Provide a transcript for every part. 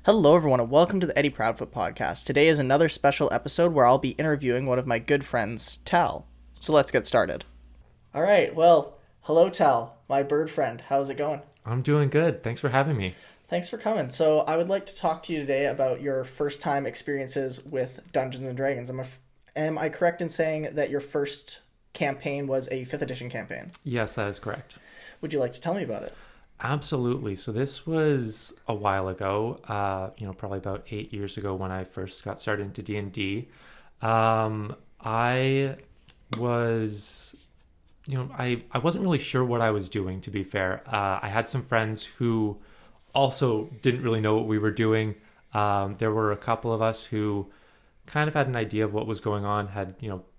Hello, everyone, and welcome to the Eddie Proudfoot podcast. Today is another special episode where I'll be interviewing one of my good friends, Tal. So let's get started. All right, well, hello, Tal, my bird friend. How's it going? I'm doing good. Thanks for having me. Thanks for coming. So I would like to talk to you today about your first-time experiences with Dungeons & Dragons. Am I correct in saying that your first campaign was a 5th edition campaign? Yes, that is correct. Would you like to tell me about it? Absolutely. So this was a while ago, probably about 8 years ago when I first got started into D&D. I was, I wasn't really sure what I was doing, to be fair. I had some friends who also didn't really know what we were doing. There were a couple of us who kind of had an idea of what was going on, had,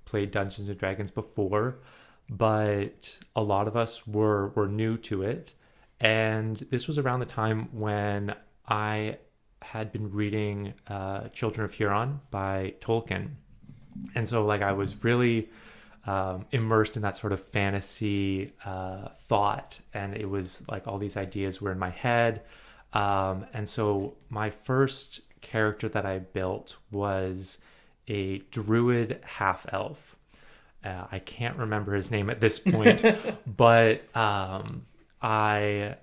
played Dungeons & Dragons before, but a lot of us were new to it. And this was around the time when I had been reading Children of Huron by Tolkien. And so I was really immersed in that sort of fantasy thought. And it was all these ideas were in my head. And so my first character that I built was a druid half-elf. I can't remember his name at this point, but I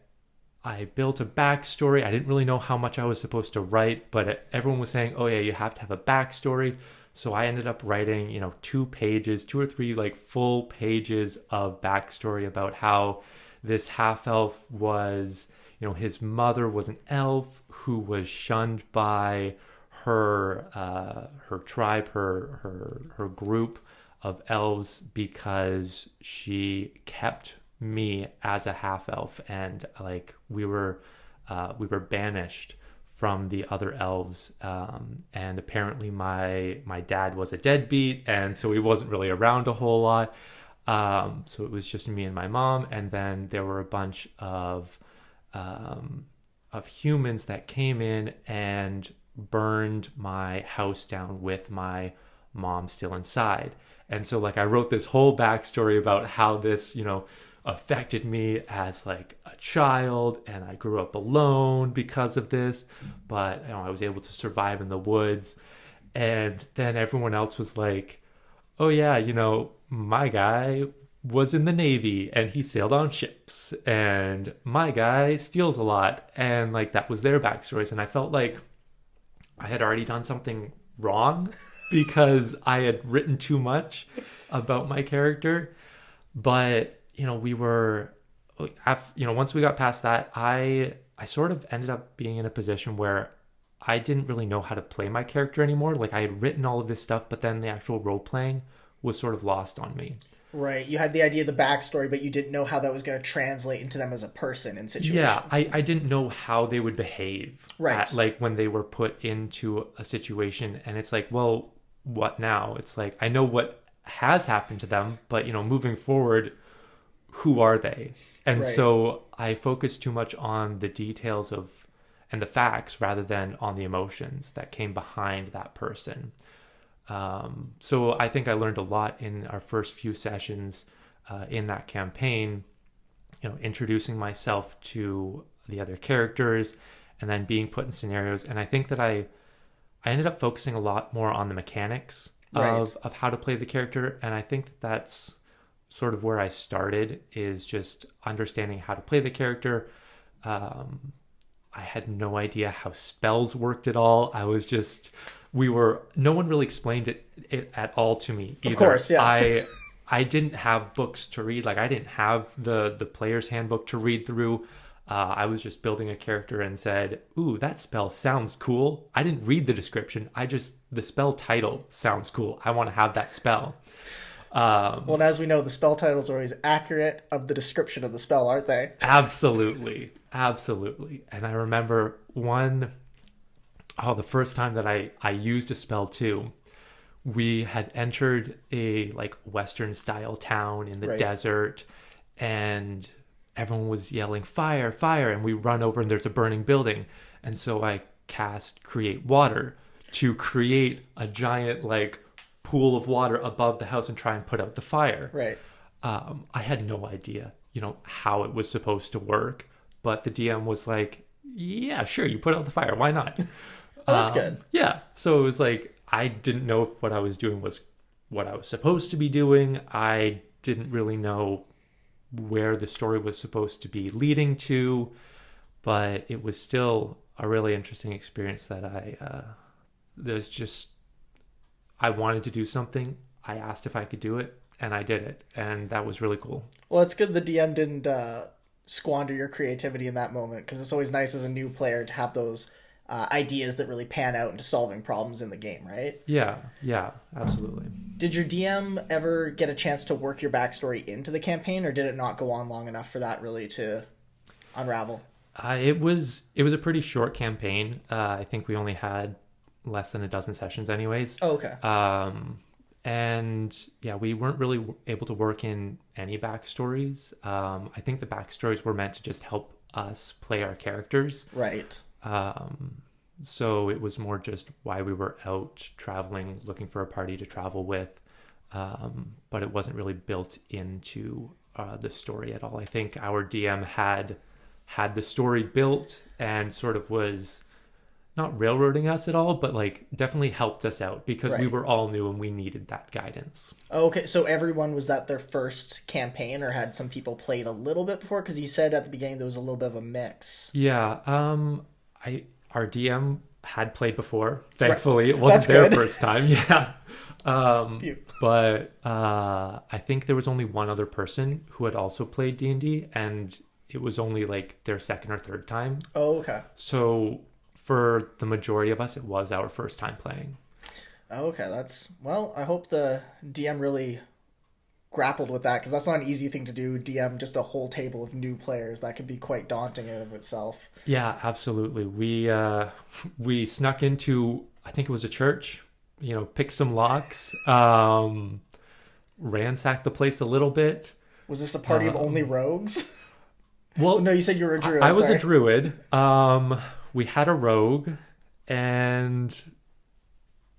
built a backstory. I didn't really know how much I was supposed to write, but everyone was saying, oh yeah, you have to have a backstory. So I ended up writing, 2 or 3 full pages of backstory about how this half-elf was, his mother was an elf who was shunned by her tribe, her group of elves because she kept me as a half-elf, and we were banished from the other elves, and apparently my dad was a deadbeat, and so he wasn't really around a whole lot, so it was just me and my mom, and then there were a bunch of humans that came in and burned my house down with my mom still inside. And so I wrote this whole backstory about how this affected me as a child, and I grew up alone because of this, but I was able to survive in the woods. And then everyone else was like, oh yeah, my guy was in the Navy and he sailed on ships, and my guy steals a lot, and that was their backstories. And I felt like I had already done something wrong because I had written too much about my character. But we were, once we got past that, I sort of ended up being in a position where I didn't really know how to play my character anymore. I had written all of this stuff, but then the actual role playing was sort of lost on me. Right. You had the idea of the backstory, but you didn't know how that was going to translate into them as a person in situations. Yeah, I didn't know how they would behave. Right. When they were put into a situation, and it's well, what now? It's I know what has happened to them, but, moving forward, who are they? And right. So I focused too much on the details and the facts rather than on the emotions that came behind that person. So I think I learned a lot in our first few sessions in that campaign, introducing myself to the other characters and then being put in scenarios. And I think that I ended up focusing a lot more on the mechanics of how to play the character. And I think that's sort of where I started, is just understanding how to play the character. I had no idea how spells worked at all. No one really explained it at all to me either. Of course, yeah. I didn't have books to read. I didn't have the player's handbook to read through. I was just building a character and said, ooh, that spell sounds cool. I didn't read the description. The spell title sounds cool. I want to have that spell. Well, and as we know, the spell titles are always accurate of the description of the spell, aren't they? Absolutely. And I remember the first time that I used a spell too, we had entered a Western style town in the desert, and everyone was yelling fire, fire, and we run over and there's a burning building. And so I cast create water to create a giant pool of water above the house and try and put out the fire. Right. I had no idea, how it was supposed to work, but the DM was like, yeah, sure, you put out the fire. Why not? Oh, that's good. Yeah. So it was like, I didn't know if what I was doing was what I was supposed to be doing. I didn't really know where the story was supposed to be leading to, but it was still a really interesting experience that I wanted to do something. I asked if I could do it, and I did it, and that was really cool. Well, it's good the DM didn't squander your creativity in that moment, because it's always nice as a new player to have those ideas that really pan out into solving problems in the game, right? Yeah, absolutely. Did your DM ever get a chance to work your backstory into the campaign, or did it not go on long enough for that really to unravel? It was a pretty short campaign. I think we only had less than a dozen sessions anyways. Oh, okay. And yeah, we weren't really able to work in any backstories. I think the backstories were meant to just help us play our characters. Right. So it was more just why we were out traveling, looking for a party to travel with. But it wasn't really built into the story at all. I think our DM had the story built and sort of was not railroading us at all, but like definitely helped us out because we were all new and we needed that guidance. Okay, so everyone, was that their first campaign, or had some people played a little bit before? Because you said at the beginning there was a little bit of a mix. Yeah, our DM had played before. Thankfully, it wasn't their first time. Yeah. But I think there was only one other person who had also played D&D, and it was only like their second or third time. Oh, okay. So for the majority of us, it was our first time playing. Okay, well, I hope the DM really grappled with that, because that's not an easy thing to do, DM just a whole table of new players. That could be quite daunting in and of itself. Yeah, absolutely. We snuck into, I think it was a church, picked some locks, ransacked the place a little bit. Was this a party of only rogues? Well, no, you said you were a druid. I was a druid. We had a rogue, and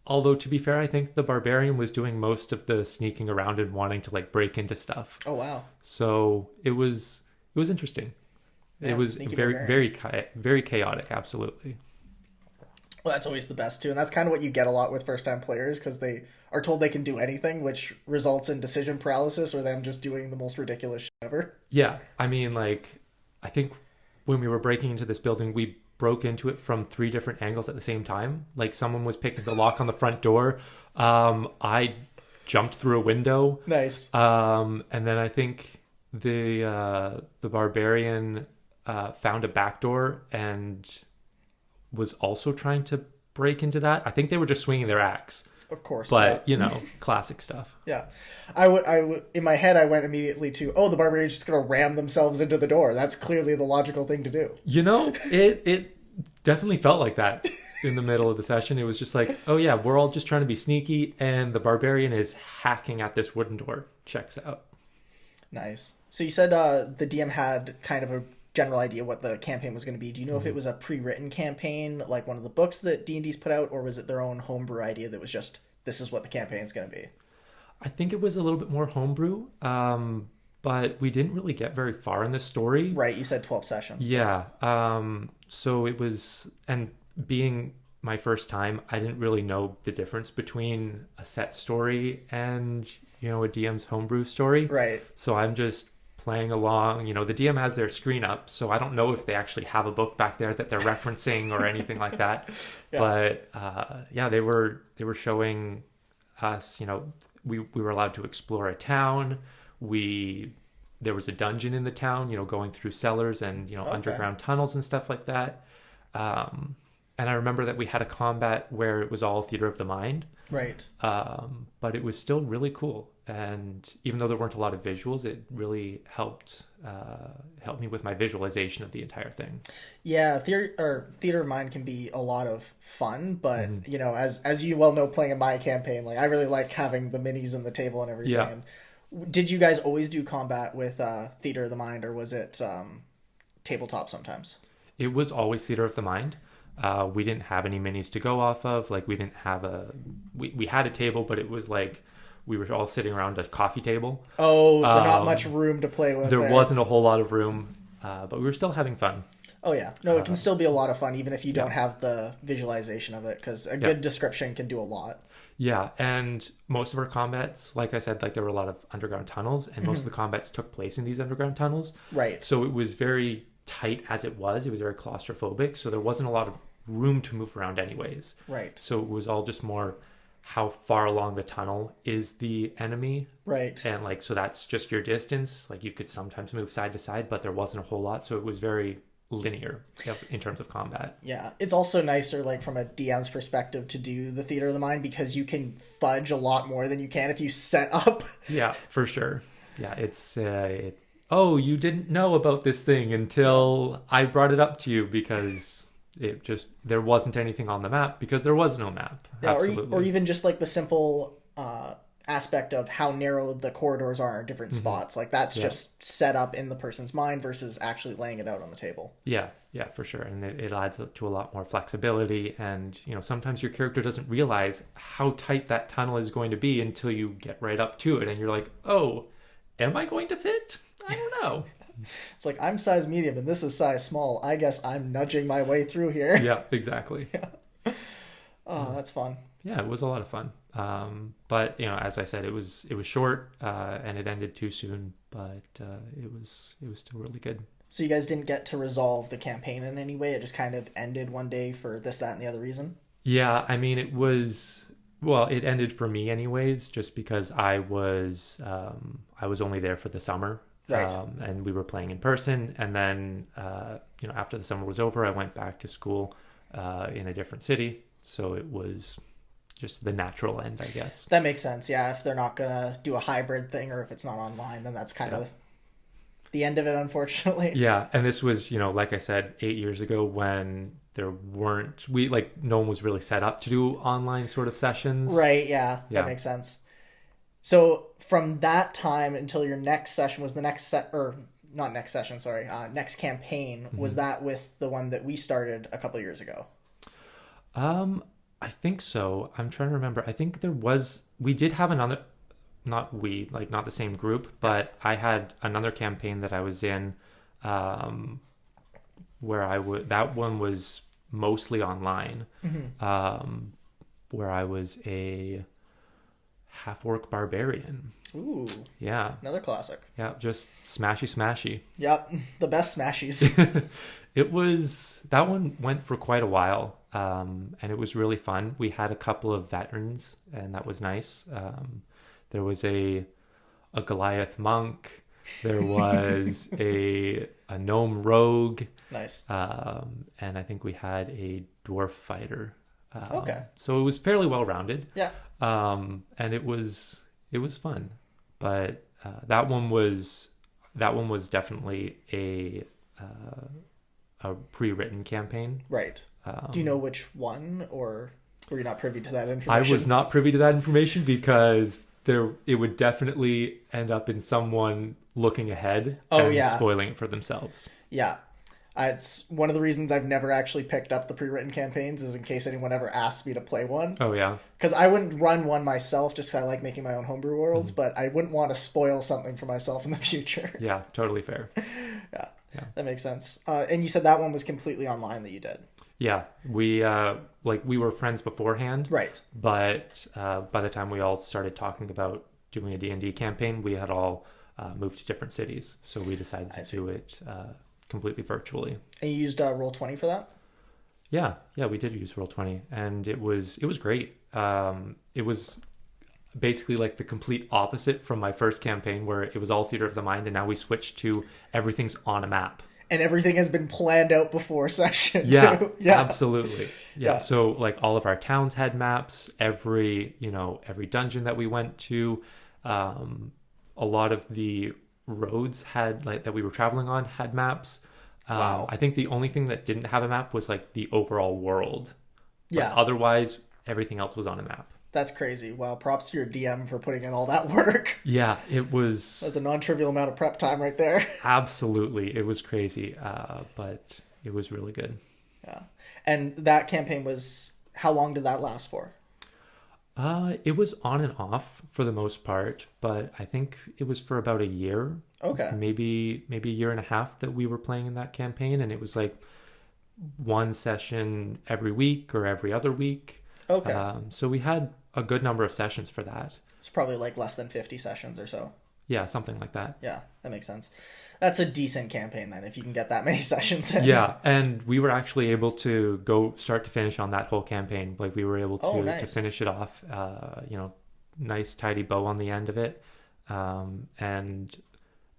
although to be fair, I think the barbarian was doing most of the sneaking around and wanting to like break into stuff. Oh wow! So it was interesting. Yeah, it was very chaotic. Absolutely. Well, that's always the best too, and that's kind of what you get a lot with first-time players, because they are told they can do anything, which results in decision paralysis or them just doing the most ridiculous shit ever. Yeah, I mean, like, I think when we were breaking into this building, we broke into it from 3 different angles at the same time. Like, someone was picking the lock on the front door. I jumped through a window. Nice. And then I think the barbarian found a back door and was also trying to break into that. I think they were just swinging their axe. Of course. But, classic stuff. Yeah. I would, in my head, I went immediately to, the barbarian's just going to ram themselves into the door. That's clearly the logical thing to do. It definitely felt like that in the middle of the session. It was just like, oh yeah, we're all just trying to be sneaky, and the barbarian is hacking at this wooden door. Checks out. Nice. So you said the DM had kind of a general idea what the campaign was going to be. Do you know if it was a pre-written campaign, like one of the books that D&D's put out, or was it their own homebrew idea that was just, this is what the campaign's going to be? I think it was a little bit more homebrew, but we didn't really get very far in the story. Right, you said 12 sessions. Yeah, so it was, and being my first time, I didn't really know the difference between a set story and, a DM's homebrew story. Right. So I'm just playing along. The DM has their screen up, so I don't know if they actually have a book back there that they're referencing or anything like that. Yeah. But they were showing us, we were allowed to explore a town. There was a dungeon in the town, going through cellars and underground tunnels and stuff like that. And I remember that we had a combat where it was all theater of the mind. Right. But it was still really cool. And even though there weren't a lot of visuals, it really helped me with my visualization of the entire thing. Yeah, theater of mind can be a lot of fun, but as you well know, playing in my campaign, like I really like having the minis in the table and everything. Yeah. And did you guys always do combat with theater of the mind, or was it tabletop sometimes? It was always theater of the mind. We didn't have any minis to go off of. Like, we didn't have we had a table, but it was like we were all sitting around a coffee table. Oh, so not much room to play with. There wasn't a whole lot of room, but we were still having fun. Oh yeah, no, it can still be a lot of fun even if you don't Yeah. have the visualization of it, because a Yeah. good description can do a lot. Yeah, and most of our combats, like I said, like there were a lot of underground tunnels, and most of the combats took place in these underground tunnels. Right. So it was very tight as it was. It was very claustrophobic, so there wasn't a lot of room to move around anyways. Right. So it was all just more how far along the tunnel is the enemy. Right. And like, so that's just your distance. Like you could sometimes move side to side, but there wasn't a whole lot. So it was very linear in terms of combat. Yeah, it's also nicer, like from a DM's perspective, to do the theater of the mind, because you can fudge a lot more than you can if you set up. Yeah, for sure. Yeah, oh, you didn't know about this thing until I brought it up to you, because there wasn't anything on the map because there was no map. Yeah, Absolutely. or even just like the simple aspect of how narrow the corridors are in different spots. Like that's just set up in the person's mind versus actually laying it out on the table. Yeah, for sure. And it adds up to a lot more flexibility. And, sometimes your character doesn't realize how tight that tunnel is going to be until you get right up to it. And you're like, oh, am I going to fit? I don't know. It's like, I'm size medium and this is size small. I guess I'm nudging my way through here. Yeah, exactly. Oh, that's fun. Yeah, it was a lot of fun. But as I said, it was short, and it ended too soon. But it was still really good. So you guys didn't get to resolve the campaign in any way? It just kind of ended one day for this, that, and the other reason? Yeah, I mean, it ended for me anyways, just because I was only there for the summer. Right. And we were playing in person. And then, after the summer was over, I went back to school in a different city. So it was just the natural end, I guess. That makes sense. Yeah, if they're not going to do a hybrid thing, or if it's not online, then that's kind of the end of it, unfortunately. Yeah, and this was, like I said, 8 years ago, when no one was really set up to do online sort of sessions. Right, yeah. That makes sense. So from that time until your next session was the next next campaign, was that with the one that we started a couple of years ago? I think so. I'm trying to remember. I think we did have another, not the same group, but I had another campaign that I was in, where that one was mostly online, where I was a half-orc barbarian. Ooh. Yeah. Another classic. Yeah, just smashy. Yep, the best smashies. That one went for quite a while, and it was really fun. We had a couple of veterans, and that was nice. There was a Goliath monk. There was a gnome rogue. Nice. And I think we had a dwarf fighter. Okay. So it was fairly well rounded. Yeah. And it was fun, but that one was definitely a pre-written campaign. Right. Do you know which one, or were you not privy to that I information? was not privy to that information, because it would definitely end up in someone looking ahead and spoiling it for themselves. Yeah. It's one of the reasons I've never actually picked up the pre-written campaigns, is in case anyone ever asks me to play one. Oh, yeah. Because I wouldn't run one myself, just because I like making my own homebrew worlds, but I wouldn't want to spoil something for myself in the future. Yeah, totally fair. Yeah, that makes sense. And you said that one was completely online that you did. Yeah, we were friends beforehand. Right. But by the time we all started talking about doing a D&D campaign, we had all moved to different cities. So we decided to do it completely virtually. And you used Roll20 for that? Yeah, we did use Roll20, and it was great. It was basically like the complete opposite from my first campaign, where it was all theater of the mind, and now we switched to everything's on a map. And everything has been planned out before session, yeah, too. Yeah, absolutely. Yeah. So like all of our towns had maps, every dungeon that we went to, a lot of the roads that we were traveling on had maps. Wow. I think the only thing that didn't have a map was like the overall world. Yeah. But otherwise, everything else was on a map. That's crazy. Wow, props to your DM for putting in all that work. Yeah, it was... That's a non-trivial amount of prep time right there. Absolutely. It was crazy, but it was really good. Yeah. And that campaign was... How long did that last for? It was on and off for the most part, but I think it was for about a year. Okay. Maybe a year and a half that we were playing in that campaign, and it was like one session every week or every other week. Okay. So we had a good number of sessions for that. It's probably like less than 50 sessions or so. Yeah, something like that. Yeah, that makes sense. That's a decent campaign then, if you can get that many sessions in. Yeah, and we were actually able to go start to finish on that whole campaign. Like we were able to, to finish it off. Nice tidy bow on the end of it. And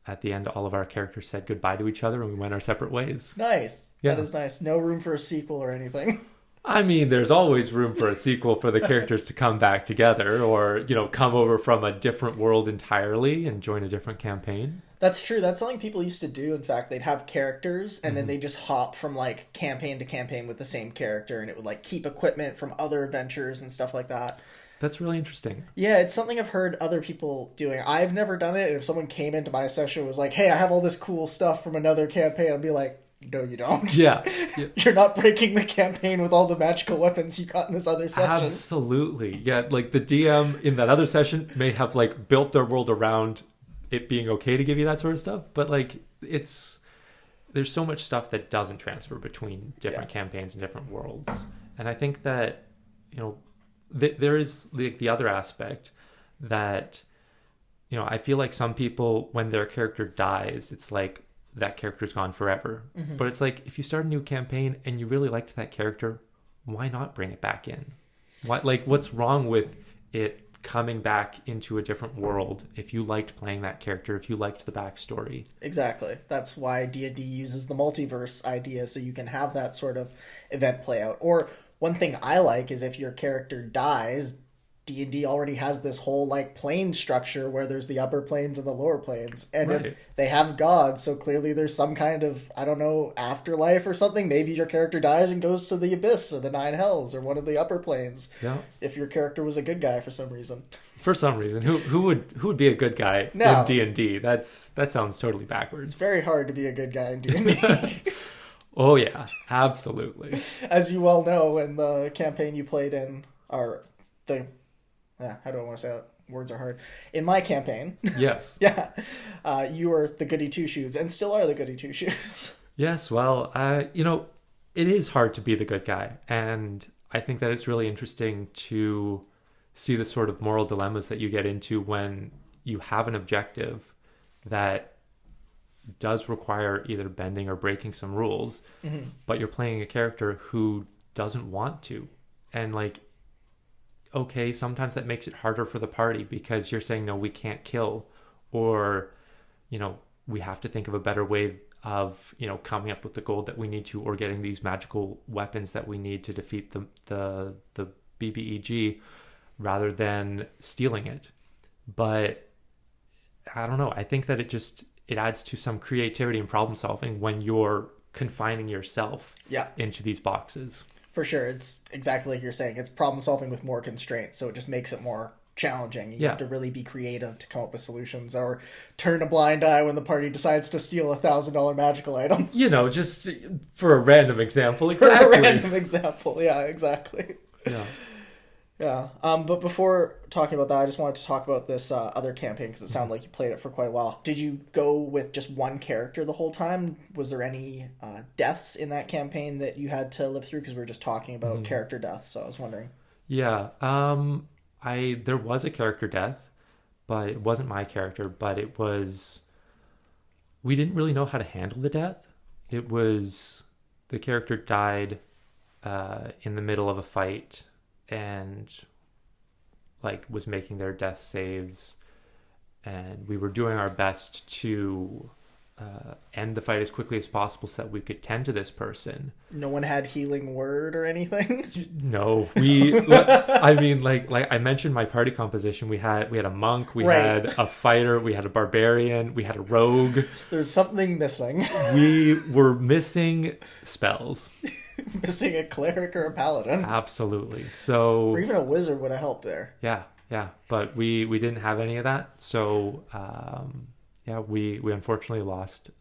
at the end, all of our characters said goodbye to each other and we went our separate ways. Nice. Yeah. That is nice. No room for a sequel or anything. I mean, there's always room for a sequel for the characters to come back together or, come over from a different world entirely and join a different campaign. That's true. That's something people used to do. In fact, they'd have characters and then they just hop from like campaign to campaign with the same character, and it would like keep equipment from other adventures and stuff like that. That's really interesting. Yeah, it's something I've heard other people doing. I've never done it, and if someone came into my session and was like, hey, I have all this cool stuff from another campaign, I'd be like, no, you don't. Yeah. You're not breaking the campaign with all the magical weapons you got in this other session. Absolutely. Yeah, like the DM in that other session may have like built their world around it being okay to give you that sort of stuff, but like there's so much stuff that doesn't transfer between different campaigns and different worlds. And I think that, there is the other aspect that, I feel like some people, when their character dies, it's like that character's gone forever. Mm-hmm. But it's like, if you start a new campaign and you really liked that character, why not bring it back in? What's wrong with it coming back into a different world if you liked playing that character, if you liked the backstory? Exactly. That's why D&D uses the multiverse idea, so you can have that sort of event play out. Or one thing I like is if your character dies, D&D already has this whole like plane structure where there's the upper planes and the lower planes, and if they have gods, so clearly there's some kind of, I don't know, afterlife or something. Maybe your character dies and goes to the abyss or the nine hells or one of the upper planes. Yeah. If your character was a good guy for some reason. For some reason, who would be a good guy in D&D? That sounds totally backwards. It's very hard to be a good guy in D&D. Oh yeah, absolutely. As you well know, in the campaign you played in, how do I want to say that? Words are hard. In my campaign. Yes. You were the goody two-shoes and still are the goody two-shoes. Yes, well, it is hard to be the good guy. And I think that it's really interesting to see the sort of moral dilemmas that you get into when you have an objective that does require either bending or breaking some rules, but you're playing a character who doesn't want to. And like, okay, sometimes that makes it harder for the party because you're saying, no, we can't kill, or, we have to think of a better way of, coming up with the gold that we need to, or getting these magical weapons that we need to defeat the BBEG rather than stealing it. But I don't know. I think that it adds to some creativity and problem solving when you're confining yourself into these boxes. For sure. It's exactly like you're saying. It's problem solving with more constraints, so it just makes it more challenging. You have to really be creative to come up with solutions, or turn a blind eye when the party decides to steal $1,000 magical item. Just for a random example. Exactly. For a random example. Yeah, exactly. Yeah. Yeah. But before talking about that, I just wanted to talk about this other campaign, because it sounded like you played it for quite a while. Did you go with just one character the whole time? Was there any deaths in that campaign that you had to live through? Because we were just talking about character deaths, so I was wondering. Yeah. There was a character death, but it wasn't my character, but it was... We didn't really know how to handle the death. It was... The character died in the middle of a fight, and was making their death saves, and we were doing our best to end the fight as quickly as possible so that we could tend to this person. No one had healing word or anything? No, I mentioned my party composition. We had a monk, we had a fighter, we had a barbarian, we had a rogue. There's something missing. We were missing spells. Missing a cleric or a paladin. Absolutely. So, or even a wizard would have helped there. Yeah. But we didn't have any of that. So we unfortunately lost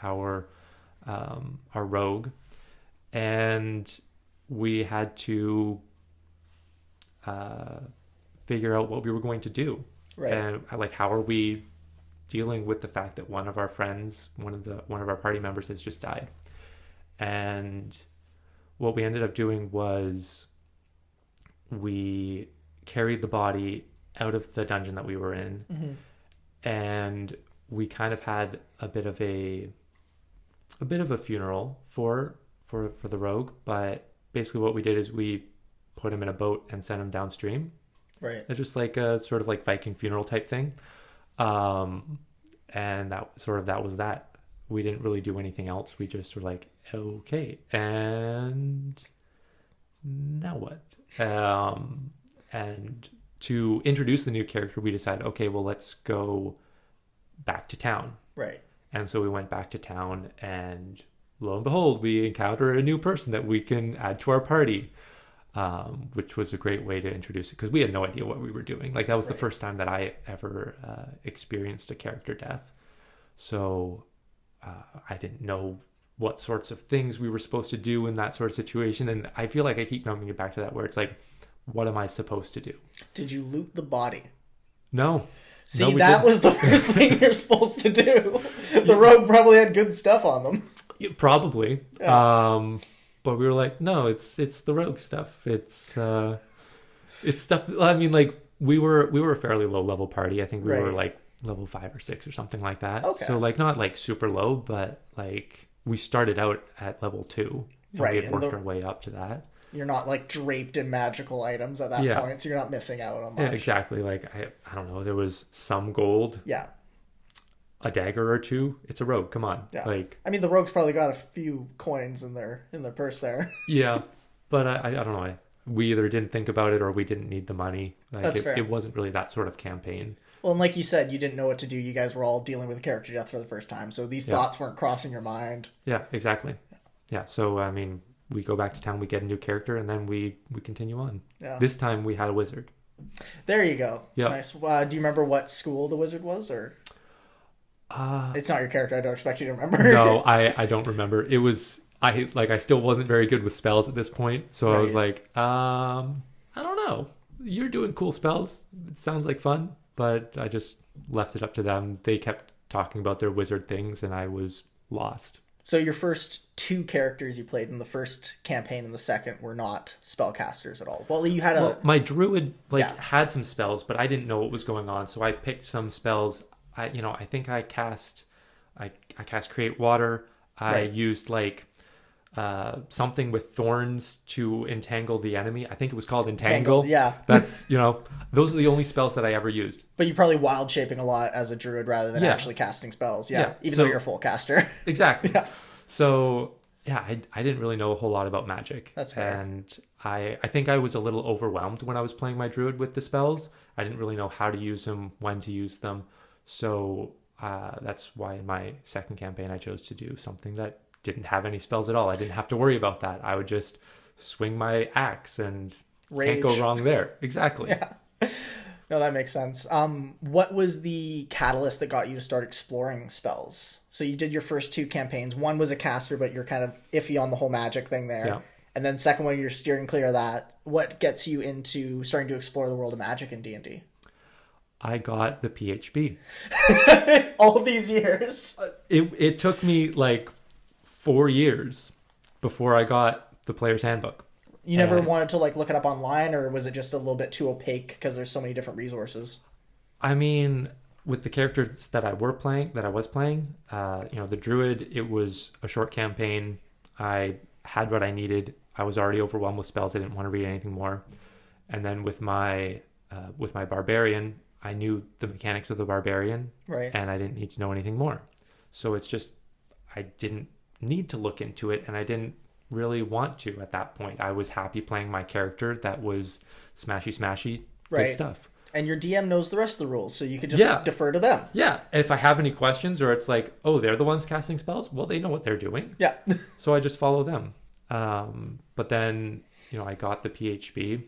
our rogue, and we had to figure out what we were going to do. Right. And how are we dealing with the fact that one of our friends, one of our party members has just died. And what we ended up doing was we carried the body out of the dungeon that we were in, and we kind of had a bit of a funeral for the rogue. But basically what we did is we put him in a boat and sent him downstream. Right. It's just like a sort of like Viking funeral type thing. And that was that. We didn't really do anything else. We just were like, okay, and now what? And to introduce the new character, we decided, okay, well, let's go back to town. Right. And so we went back to town, and lo and behold, we encounter a new person that we can add to our party, which was a great way to introduce it, because we had no idea what we were doing. Like, that was the first time that I ever experienced a character death. So I didn't know what sorts of things we were supposed to do in that sort of situation. And I feel like I keep coming back to that, where it's like, what am I supposed to do? Did you loot the body? No. See, no, that was the first thing you're supposed to do. The rogue probably had good stuff on them. Yeah, probably. Yeah. But we were like, no, it's the rogue stuff. It's stuff. I mean, like, we were a fairly low level party. I think we were like level 5 or 6 or something like that. Okay. So like not like super low, but like we started out at level 2. And we had worked our way up to that. You're not like draped in magical items at that point, so you're not missing out on much. Yeah, exactly. Like I don't know, there was some gold. Yeah. A dagger or two. It's a rogue. Come on. Yeah. Like, I mean, the rogue's probably got a few coins in their purse there. Yeah, but I don't know. We either didn't think about it or we didn't need the money. Like, That's fair. It wasn't really that sort of campaign. Well, and like you said, you didn't know what to do. You guys were all dealing with a character death for the first time, so these thoughts weren't crossing your mind. Yeah, exactly. Yeah, so I mean, we go back to town, we get a new character, and then we continue on. Yeah. This time we had a wizard. There you go. Yeah. Nice. Do you remember what school the wizard was, or? It's not your character. I don't expect you to remember. No, I don't remember. It was I still wasn't very good with spells at this point, so I was like, I don't know. You're doing cool spells. It sounds like fun, but I just left it up to them. They kept talking about their wizard things, and I was lost. So your first 2 characters you played in the first campaign and the second were not spellcasters at all. Well, you had my druid had some spells, but I didn't know what was going on, so I picked some spells. I think I cast Create Water. I used something with thorns to entangle the enemy. I think it was called Entangle. Yeah. That's, those are the only spells that I ever used. But you're probably wild shaping a lot as a druid rather than actually casting spells. Yeah. Even though you're a full caster. Exactly. Yeah. So, I didn't really know a whole lot about magic. That's fair. And I think I was a little overwhelmed when I was playing my druid with the spells. I didn't really know how to use them, when to use them. So that's why in my second campaign I chose to do something that didn't have any spells at all. I didn't have to worry about that. I would just swing my axe and Rage. Can't go wrong there. Exactly. Yeah. No, that makes sense. What was the catalyst that got you to start exploring spells? So you did your first 2 campaigns. One was a caster, but you're kind of iffy on the whole magic thing there. Yeah. And then second one, you're steering clear of that. What gets you into starting to explore the world of magic in D&D? I got the PHB. All these years. It took me 4 years before I got the player's handbook. You never wanted to look it up online, or was it just a little bit too opaque because there's so many different resources? I mean, with the characters that I was playing, the druid, it was a short campaign. I had what I needed. I was already overwhelmed with spells. I didn't want to read anything more. And then with my barbarian, I knew the mechanics of the barbarian, right? And I didn't need to know anything more. So it's just, I didn't need to look into it, and I didn't really want to at that point. I was happy playing my character that was smashy, good stuff. And your DM knows the rest of the rules, so you could just defer to them. Yeah, and if I have any questions, or it's like, oh, they're the ones casting spells, well, they know what they're doing. Yeah. So I just follow them. But then, I got the PHB,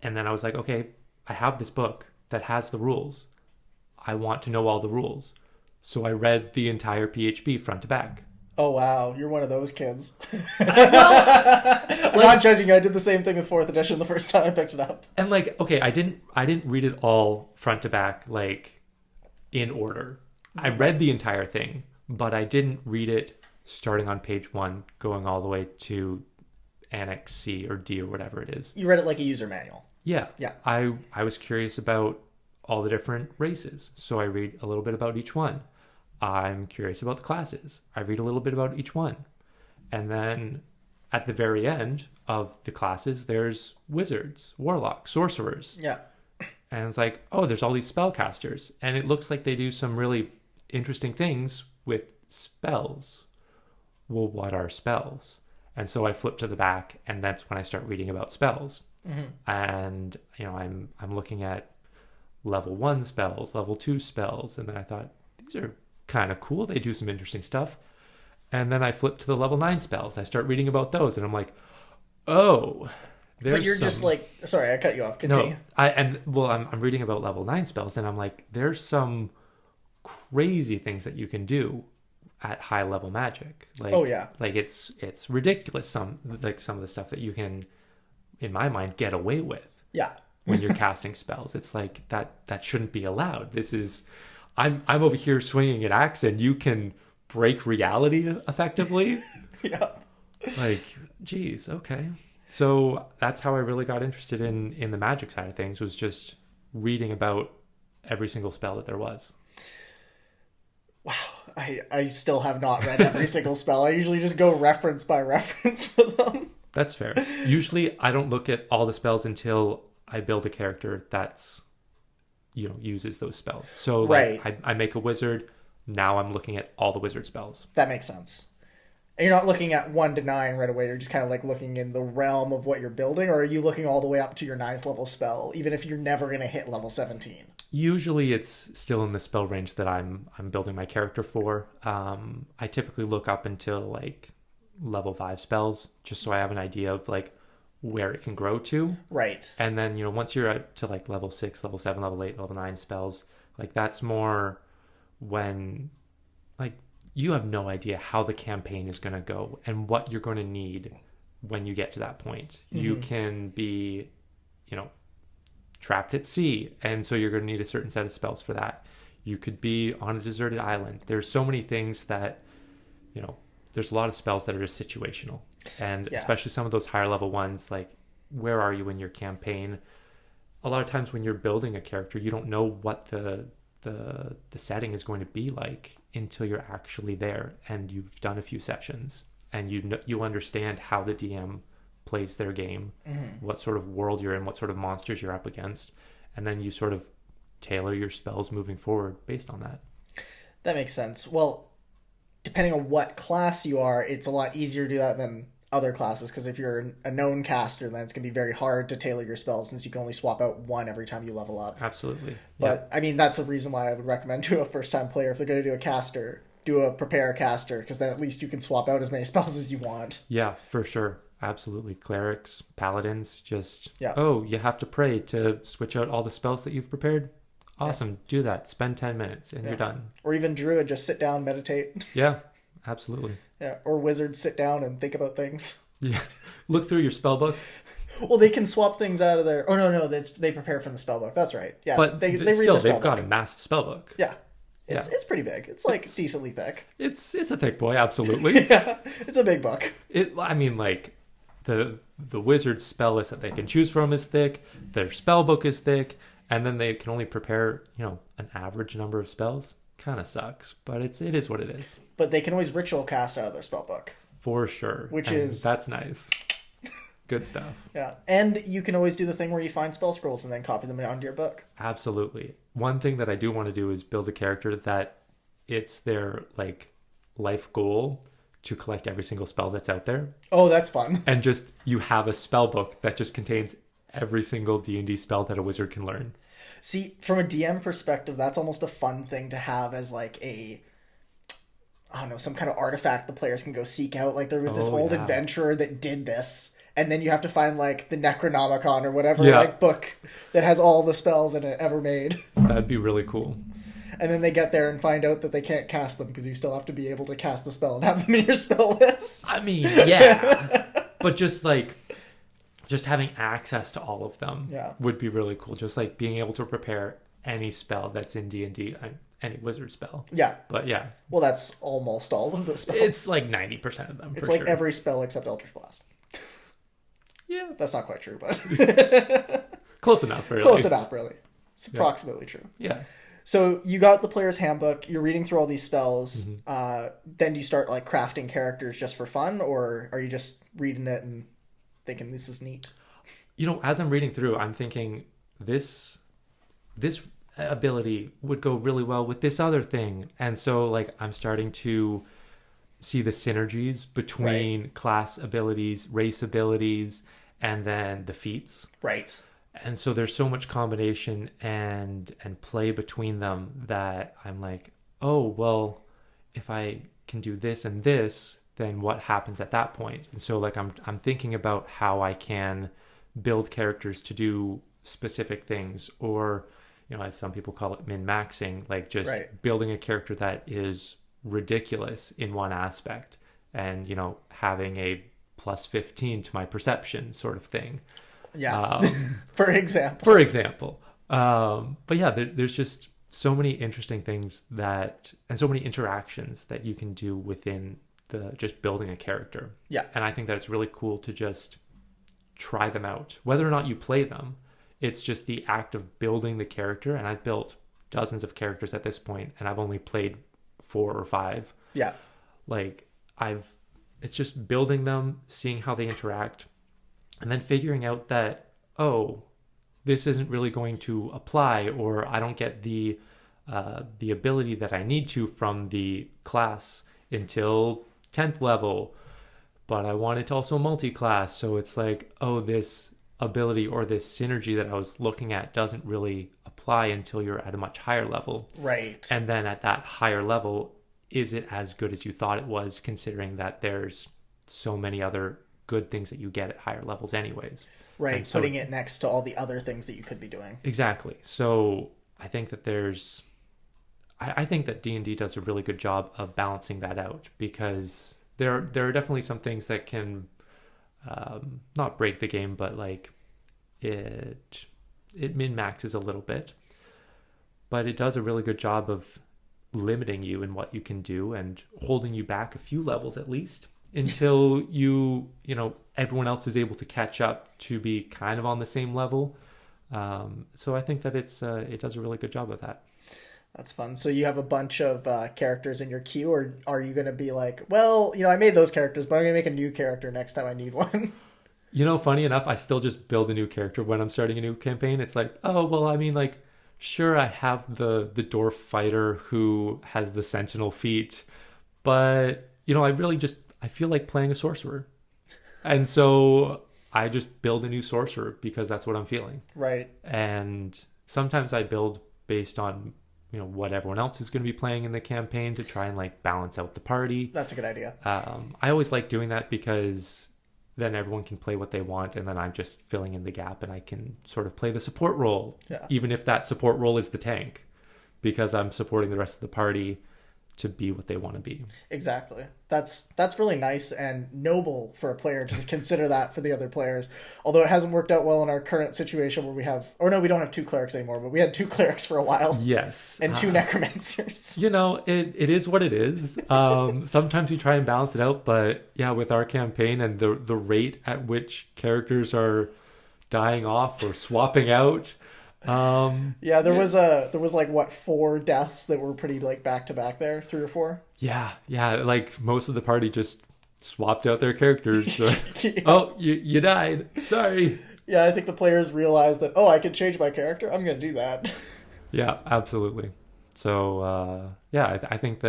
and then I was like, okay, I have this book that has the rules. I want to know all the rules. So I read the entire PHB front to back. Oh, wow. You're one of those kids. I'm not judging you. I did the same thing with 4th edition the first time I picked it up. And okay, I didn't read it all front to back, in order. I read the entire thing, but I didn't read it starting on page 1, going all the way to Annex C or D or whatever it is. You read it like a user manual. Yeah. Yeah. I was curious about all the different races, so I read a little bit about each one. I'm curious about the classes. I read a little bit about each one. And then at the very end of the classes, there's wizards, warlocks, sorcerers. Yeah. And it's like, oh, there's all these spellcasters. And it looks like they do some really interesting things with spells. Well, what are spells? And so I flip to the back, and that's when I start reading about spells. Mm-hmm. And, I'm looking at level 1 spells, level 2 spells. And then I thought, these are kind of cool. They do some interesting stuff. And then I flip to the level 9 spells. I start reading about those, and I'm like, oh, there's But you're just like, sorry, I cut you off. Continue. No, I'm reading about level 9 spells, and I'm like, there's some crazy things that you can do at high level magic. Like, oh yeah, like it's ridiculous. Some of the stuff that you can, in my mind, get away with. Yeah. When you're casting spells, it's like that shouldn't be allowed. This is, I'm over here swinging an axe, and you can break reality effectively. Yeah. Like, geez, okay. So that's how I really got interested in the magic side of things, was just reading about every single spell that there was. Wow. I still have not read every single spell. I usually just go reference by reference for them. That's fair. Usually I don't look at all the spells until I build a character that's, uses those spells. So like, right. I make a wizard. Now I'm looking at all the wizard spells. That makes sense. And you're not looking at 1 to 9 right away. You're just kind of like looking in the realm of what you're building, or are you looking all the way up to your 9th level spell, even if you're never going to hit level 17? Usually it's still in the spell range that I'm building my character for. I typically look up until like level 5 spells, just so I have an idea of like where it can grow to. Right. And then, once you're at to like level 6, level 7, level 8, level 9 spells, like that's more when like you have no idea how the campaign is going to go and what you're going to need when you get to that point. Mm-hmm. You can be, trapped at sea, and so you're going to need a certain set of spells for that. You could be on a deserted island. There's so many things that, there's a lot of spells that are just situational. And especially some of those higher level ones, like where are you in your campaign? A lot of times when you're building a character, you don't know what the setting is going to be like until you're actually there and you've done a few sessions and you understand how the DM plays their game, mm-hmm. what sort of world you're in, what sort of monsters you're up against, and then you sort of tailor your spells moving forward based on that. That makes sense. Well, depending on what class you are, it's a lot easier to do that than other classes, because if you're a known caster, then it's going to be very hard to tailor your spells since you can only swap out one every time you level up. Absolutely. But I mean, that's a reason why I would recommend to a first-time player, if they're going to do a caster, do a prepare caster, because then at least you can swap out as many spells as you want. Yeah, for sure. Absolutely. Clerics, paladins, just, yeah. Oh, you have to pray to switch out all the spells that you've prepared? Awesome. Yeah. Do that. Spend 10 minutes and you're done. Or even druid, just sit down, meditate. Yeah, absolutely. Yeah. Or wizards, sit down and think about things. Yeah. Look through your spell book. Well, they can swap things out of their... Oh, no. They prepare from the spell book. That's right. Yeah. But they read still, the spell they've got book. a massive spell book. Yeah. It's pretty big. It's like decently thick. It's a thick boy, absolutely. Yeah. It's a big book. The wizard's spell list that they can choose from is thick. Their spell book is thick. And then they can only prepare, an average number of spells. Kind of sucks, but it is what it is. But they can always ritual cast out of their spell book. For sure. That's nice. Good stuff. Yeah. And you can always do the thing where you find spell scrolls and then copy them onto your book. Absolutely. One thing that I do want to do is build a character that it's their life goal to collect every single spell that's out there. Oh, that's fun. And just you have a spell book that just contains every single D&D spell that a wizard can learn. See, from a DM perspective, that's almost a fun thing to have as some kind of artifact the players can go seek out. Like there was this old adventurer that did this, and then you have to find the Necronomicon or whatever book that has all the spells in it ever made. That'd be really cool. And then they get there and find out that they can't cast them because you still have to be able to cast the spell and have them in your spell list. I mean, yeah. But just having access to all of them would be really cool. Just being able to prepare any spell that's in D&D. any wizard spell. Yeah. But yeah, Well, that's almost all of the spells. it's like 90% of them. It's for like sure. every spell except Eldritch Blast. Yeah, That's not quite true, but close enough. Really. close enough, really. It's approximately true. Yeah. So you got the player's handbook. You're reading through all these spells. Mm-hmm. Then do you start like crafting characters just for fun, or are you just reading it and thinking this is neat? You know, as I'm reading through, I'm thinking this ability would go really well with this other thing, and so like I'm starting to see the synergies between class abilities, race abilities, and then the feats. Right. And so there's so much combination and play between them that I'm like, oh, well, if I can do this and this, then what happens at that point? And so like I'm thinking about how I can build characters to do specific things, or, you know, as some people call it, min-maxing, like just building a character that is ridiculous in one aspect and, you know, having a plus 15 to my perception sort of thing. Yeah. For example. But yeah, there's just so many interesting things and so many interactions that you can do within just building a character. Yeah. And I think that it's really cool to just try them out. Whether or not you play them, it's just the act of building the character. And I've built dozens of characters at this point, and I've only played 4 or 5. Yeah. Like it's just building them, seeing how they interact, and then figuring out that, oh, this isn't really going to apply, or I don't get the ability that I need to from the class until 10th level, but I want it to also multi-class. So it's like, oh, this ability or this synergy that I was looking at doesn't really apply until you're at a much higher level. Right. And then at that higher level, is it as good as you thought it was, considering that there's so many other good things that you get at higher levels anyways. Right, so putting it next to all the other things that you could be doing. Exactly. So I think that I think that D&D does a really good job of balancing that out, because there are definitely some things that can not break the game, but like it min-maxes a little bit. But it does a really good job of limiting you in what you can do and holding you back a few levels at least, until you know, everyone else is able to catch up to be kind of on the same level. So I think that it does a really good job of that. That's fun. So you have a bunch of characters in your queue, or are you going to be like, well, you know, I made those characters, but I'm going to make a new character next time I need one? You know, funny enough, I still just build a new character when I'm starting a new campaign. It's like, oh, well, I mean, like, sure, I have the dwarf fighter who has the sentinel feat, but, you know, I feel like playing a sorcerer. And so I just build a new sorcerer because that's what I'm feeling. Right. And sometimes I build based on, you know, what everyone else is going to be playing in the campaign to try and like balance out the party. That's a good idea. I always like doing that because then everyone can play what they want, and then I'm just filling in the gap, and I can sort of play the support role, even if that support role is the tank, because I'm supporting the rest of the party to be what they want to be. Exactly. That's really nice and noble for a player to consider that for the other players. Although it hasn't worked out well in our current situation where we don't have 2 clerics anymore, but we had 2 clerics for a while. Yes. And 2 necromancers. You know, it is what it is. Sometimes we try and balance it out, but yeah, with our campaign and the rate at which characters are dying off or swapping out, there was like what 4 deaths that were pretty like back to back there, 3 or 4. Yeah, like most of the party just swapped out their characters. So, oh, you died. Sorry. Yeah, I think the players realized that, I can change my character. I'm going to do that. Yeah, absolutely. So I think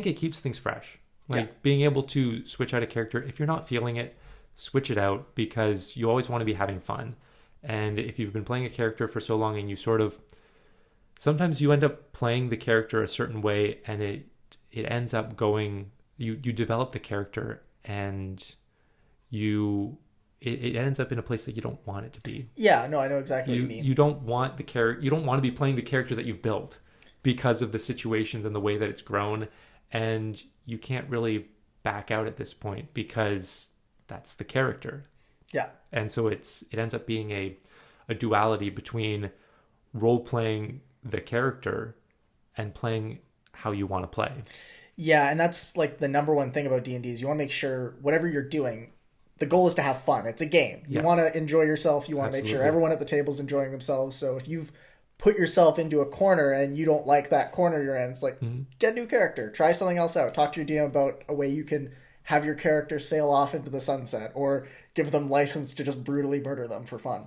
it keeps things fresh. Like being able to switch out a character, if you're not feeling it, switch it out, because you always want to be having fun. And if you've been playing a character for so long and you sometimes you end up playing the character a certain way, and it ends up going, you develop the character and it ends up in a place that you don't want it to be. Yeah, no, I know exactly what you mean. You don't want you don't want to be playing the character that you've built because of the situations and the way that it's grown, and you can't really back out at this point because that's the character. Yeah. And so it ends up being a duality between role-playing the character and playing how you want to play. Yeah, and that's like the number one thing about D&D is you want to make sure whatever you're doing, the goal is to have fun. It's a game. You want to enjoy yourself. You want to make sure everyone at the table is enjoying themselves. So if you've put yourself into a corner and you don't like that corner you're in, it's like, get a new character. Try something else out. Talk to your DM about a way you can have your character sail off into the sunset, or give them license to just brutally murder them for fun.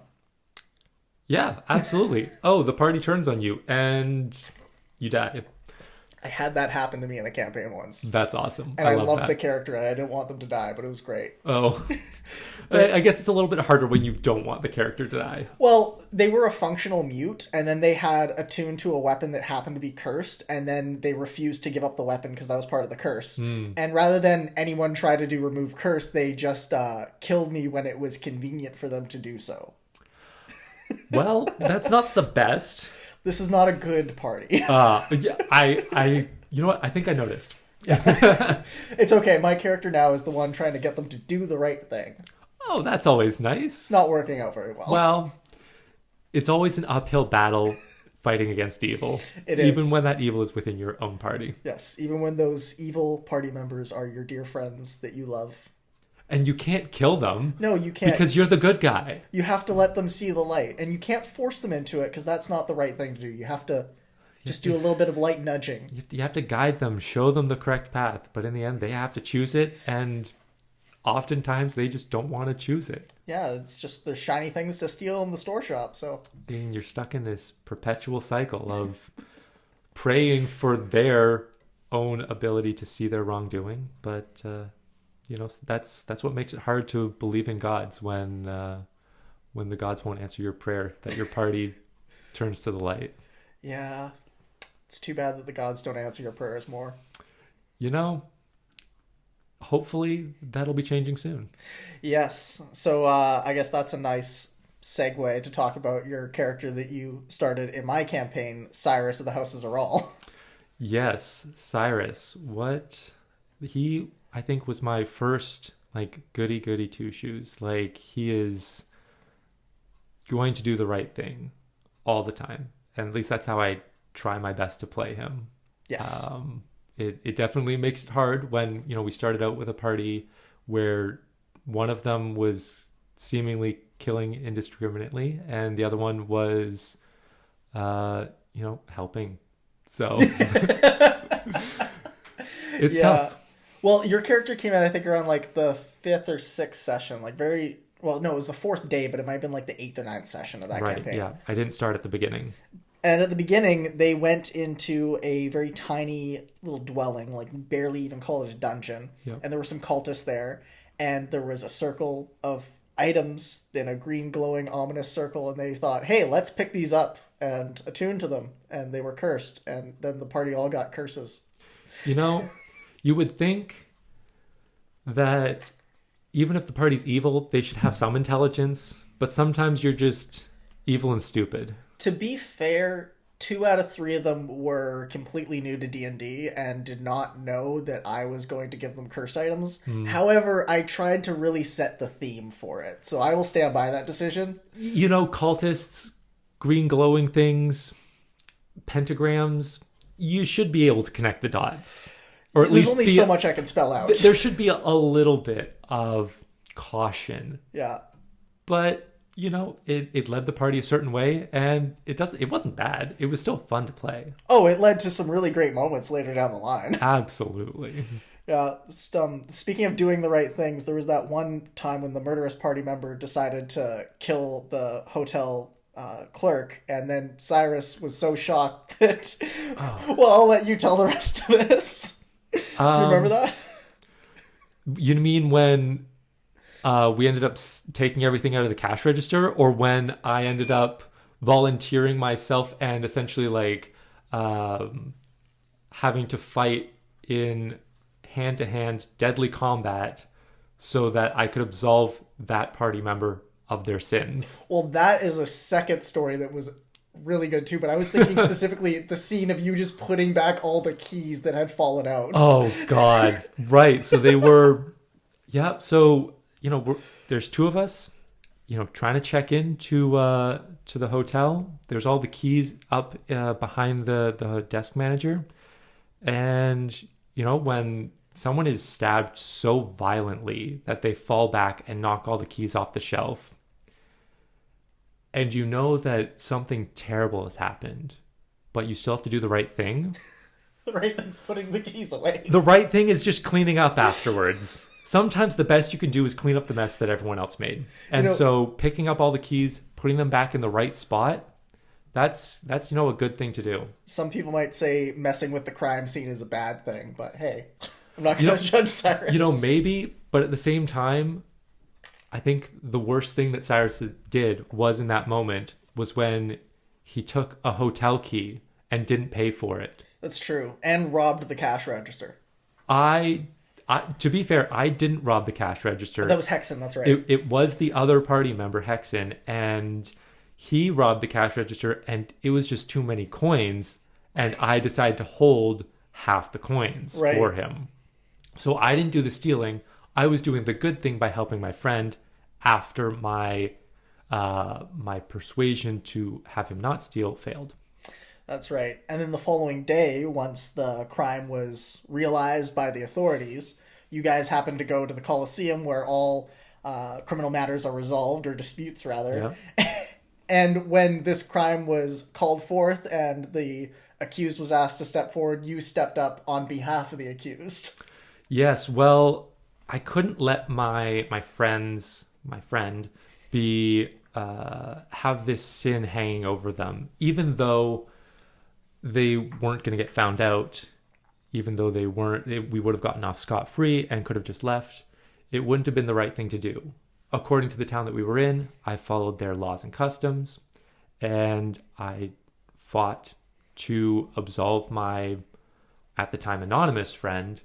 Yeah, absolutely. Oh, the party turns on you and you die. I had that happen to me in a campaign once. That's awesome. And I loved the character, and I didn't want them to die, but it was great. Oh. But I guess it's a little bit harder when you don't want the character to die. Well, they were a functional mute, and then they had attuned to a weapon that happened to be cursed, and then they refused to give up the weapon because that was part of the curse. And rather than anyone try to do remove curse, they just killed me when it was convenient for them to do so. Well, that's not the best. This is not a good party. Yeah, I you know what? I think I noticed. Yeah. It's okay. My character now is the one trying to get them to do the right thing. Oh, that's always nice. It's not working out very well. Well, it's always an uphill battle fighting against evil. It is. Even when that evil is within your own party. Yes, even when those evil party members are your dear friends that you love. And you can't kill them. No, you can't. Because you're the good guy. You have to let them see the light. And you can't force them into it because that's not the right thing to do. You have to just do a little bit of light nudging. You have to guide them, show them the correct path. But in the end, they have to choose it. And oftentimes, they just don't want to choose it. Yeah, it's just the shiny things to steal in the store shop. So And you're stuck in this perpetual cycle of praying for their own ability to see their wrongdoing. But... you know, that's what makes it hard to believe in gods when the gods won't answer your prayer, that your party turns to the light. Yeah. It's too bad that the gods don't answer your prayers more. You know, hopefully that'll be changing soon. Yes. So I guess that's a nice segue to talk about your character that you started in my campaign, Cyrus of the House of Zarall. Yes, Cyrus. He, I think, was my first, like, goody two-shoes. Like, he is going to do the right thing all the time. And at least that's how I try my best to play him. Yes. It definitely makes it hard when, you know, we started out with a party where one of them was seemingly killing indiscriminately and the other one was, helping. So it's tough. Well, your character came out, I think, around like the 5th or 6th session. Like it was the 4th day, but it might have been like the 8th or 9th session of that campaign. Yeah, I didn't start at the beginning. And at the beginning, they went into a very tiny little dwelling, like barely even call it a dungeon. Yep. And there were some cultists there, and there was a circle of items in a green glowing ominous circle, and they thought, hey, let's pick these up and attune to them. And they were cursed, and then the party all got curses. You know, you would think that even if the party's evil, they should have some intelligence, but sometimes you're just evil and stupid. To be fair, 2 out of 3 of them were completely new to D&D and did not know that I was going to give them cursed items. However, I tried to really set the theme for it, so I will stand by that decision. You know, cultists, green glowing things, pentagrams, you should be able to connect the dots. Or at There's least only so much I can spell out. There should be a little bit of caution. Yeah. But, you know, it led the party a certain way, and it wasn't bad. It was still fun to play. Oh, it led to some really great moments later down the line. Absolutely. Yeah. Speaking of doing the right things, there was that one time when the murderous party member decided to kill the hotel clerk, and then Cyrus was so shocked that... Oh. Well, I'll let you tell the rest of this. Do you remember that? You mean when we ended up taking everything out of the cash register, or when I ended up volunteering myself and essentially like having to fight in hand-to-hand deadly combat so that I could absolve that party member of their sins? Well, that is a second story that was really good too, but I was thinking specifically the scene of you just putting back all the keys that had fallen out. Oh God. Right. So they were, yeah. So, you know, there's 2 of us, trying to check in to the hotel. There's all the keys up behind the desk manager. And, when someone is stabbed so violently that they fall back and knock all the keys off the shelf, and you know that something terrible has happened, but you still have to do the right thing. The right thing's putting the keys away. The right thing is just cleaning up afterwards. Sometimes the best you can do is clean up the mess that everyone else made. And so picking up all the keys, putting them back in the right spot, that's a good thing to do. Some people might say messing with the crime scene is a bad thing, but hey, I'm not going to judge Cyrus. Maybe, but at the same time, I think the worst thing that Cyrus did was in that moment was when he took a hotel key and didn't pay for it. That's true. And robbed the cash register. To be fair, I didn't rob the cash register. That was Hexen, that's right. It was the other party member, Hexen, and he robbed the cash register, and it was just too many coins, and I decided to hold half the coins for him. So I didn't do the stealing. I was doing the good thing by helping my friend after my persuasion to have him not steal failed. That's right. And then the following day, once the crime was realized by the authorities, you guys happened to go to the Coliseum where all criminal matters are resolved, or disputes rather. Yeah. And when this crime was called forth and the accused was asked to step forward, you stepped up on behalf of the accused. Yes, well, I couldn't let my friend be have this sin hanging over them, even though they weren't going to get found out, even though we would have gotten off scot-free and could have just left. It wouldn't have been the right thing to do. According to the town that we were in, I followed their laws and customs, and I fought to absolve my, at the time, anonymous friend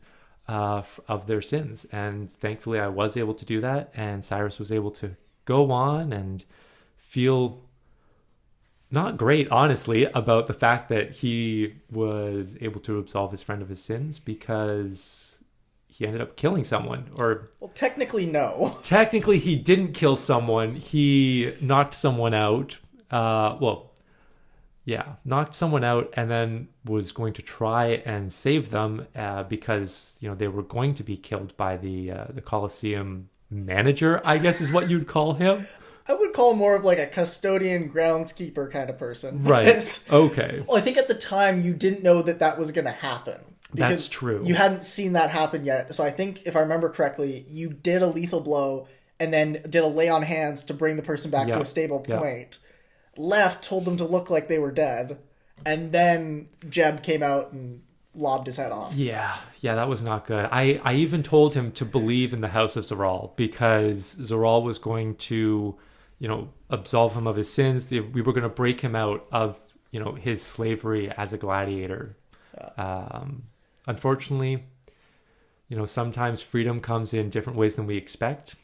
of their sins. And thankfully, I was able to do that, and Cyrus was able to go on and feel not great, honestly, about the fact that he was able to absolve his friend of his sins, because he ended up killing someone. Well, technically, no. Technically, he didn't kill someone. He knocked someone out. Knocked someone out, and then was going to try and save them because they were going to be killed by the Coliseum manager, I guess is what you'd call him. I would call him more of like a custodian, groundskeeper kind of person. Right. Okay. Well, I think at the time you didn't know that was going to happen. That's true. You hadn't seen that happen yet. So I think, if I remember correctly, you did a lethal blow and then did a lay on hands to bring the person back to a stable point. Left, told them to look like they were dead, and then Jeb came out and lobbed his head off. Yeah, that was not good. I even told him to believe in the House of Zarall, because Zarall was going to, absolve him of his sins. We were going to break him out of, his slavery as a gladiator. Yeah. Unfortunately, sometimes freedom comes in different ways than we expect.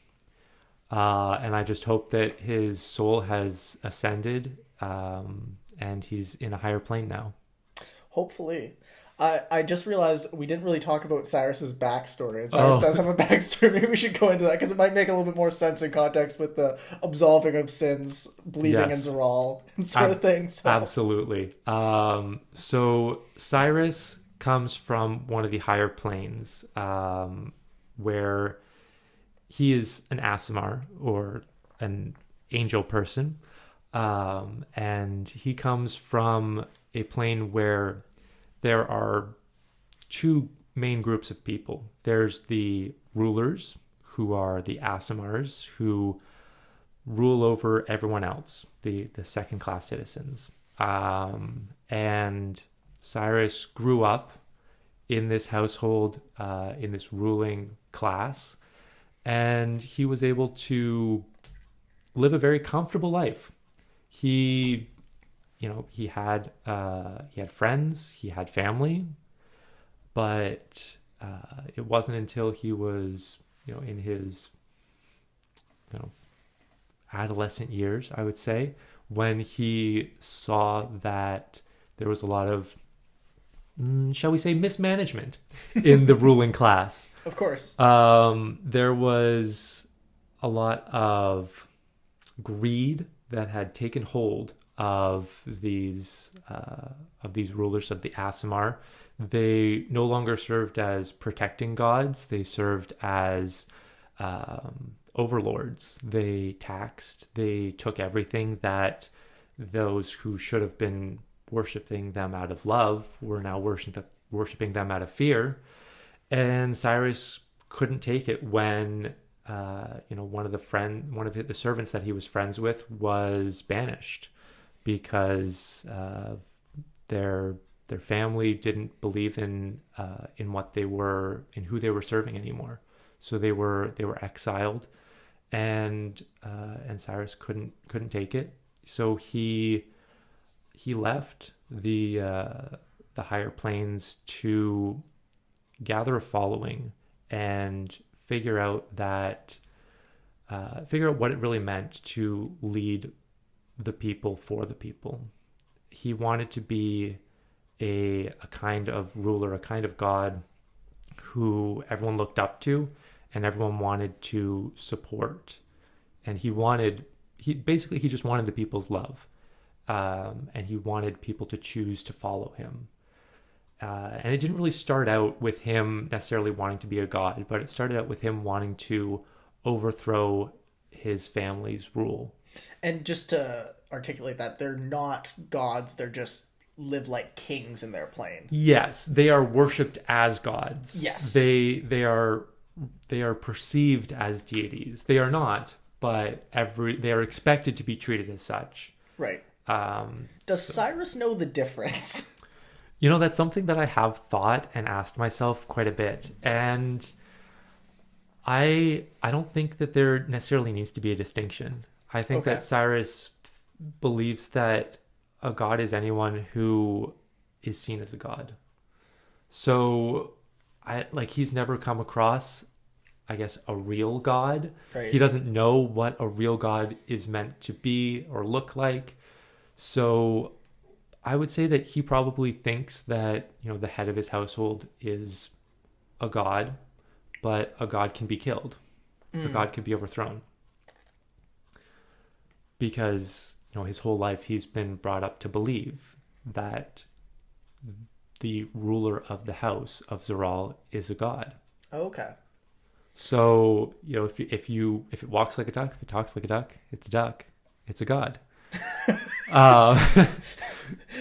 And I just hope that his soul has ascended, and he's in a higher plane now. Hopefully. I just realized we didn't really talk about Cyrus's backstory. And Cyrus does have a backstory. Maybe we should go into that, because it might make a little bit more sense in context with the absolving of sins, believing in Zarall, and sort of thing. So. Absolutely. So Cyrus comes from one of the higher planes, where he is an Aasimar, or an angel person. And he comes from a plane where there are two main groups of people. There's the rulers, who are the Aasimars, who rule over everyone else, the second-class citizens. And Cyrus grew up in this household, in this ruling class, and he was able to live a very comfortable life. He had friends, he had family, but it wasn't until he was, in his, adolescent years, I would say, when he saw that there was a lot of, shall we say, mismanagement in the ruling class. Of course. There was a lot of greed that had taken hold of these rulers of the Aasimar. They no longer served as protecting gods. They served as overlords. They taxed. They took everything that those who should have been worshiping them out of love were now worshiping them out of fear. And Cyrus couldn't take it when one of the servants that he was friends with was banished because their family didn't believe in who they were serving anymore. So they were exiled, and Cyrus couldn't take it. So he left the higher planes to gather a following and figure out what it really meant to lead the people for the people. He wanted to be a kind of ruler, a kind of god who everyone looked up to and everyone wanted to support. And he just wanted the people's love. And he wanted people to choose to follow him. And it didn't really start out with him necessarily wanting to be a god, but it started out with him wanting to overthrow his family's rule. And just to articulate that, they're not gods, they're just live like kings in their plane. Yes, they are worshipped as gods. Yes. They are perceived as deities. They are not, but they are expected to be treated as such. Right. Does Cyrus know the difference? That's something that I have thought and asked myself quite a bit. And I don't think that there necessarily needs to be a distinction. I think that Cyrus believes that a god is anyone who is seen as a god. So he's never come across, I guess, a real god. Right. He doesn't know what a real god is meant to be or look like. So I would say that he probably thinks that, the head of his household is a god, but a god can be killed. A god can be overthrown. Because, his whole life he's been brought up to believe that the ruler of the house of Zarall is a god. Okay. So, if it walks like a duck, if it talks like a duck, it's a duck. It's a god.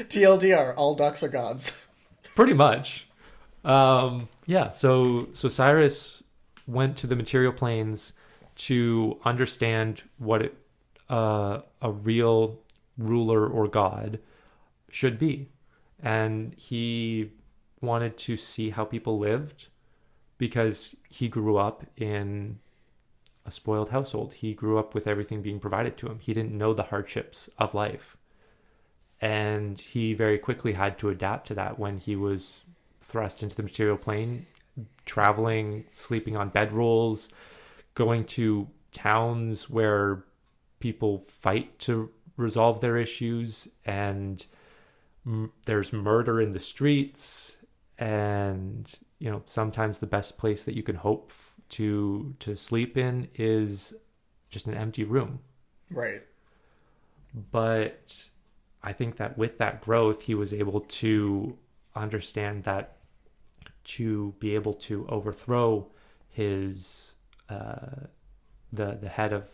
TLDR, all ducks are gods. Pretty much. So Cyrus went to the material planes to understand what a real ruler or god should be. And he wanted to see how people lived because he grew up in a spoiled household. He grew up with everything being provided to him. He didn't know the hardships of life. And he very quickly had to adapt to that when he was thrust into the material plane, traveling, sleeping on bedrolls, going to towns where people fight to resolve their issues, and there's murder in the streets, and sometimes the best place that you can hope to sleep in is just an empty room. Right. But I think that with that growth, he was able to understand that to be able to overthrow his the head of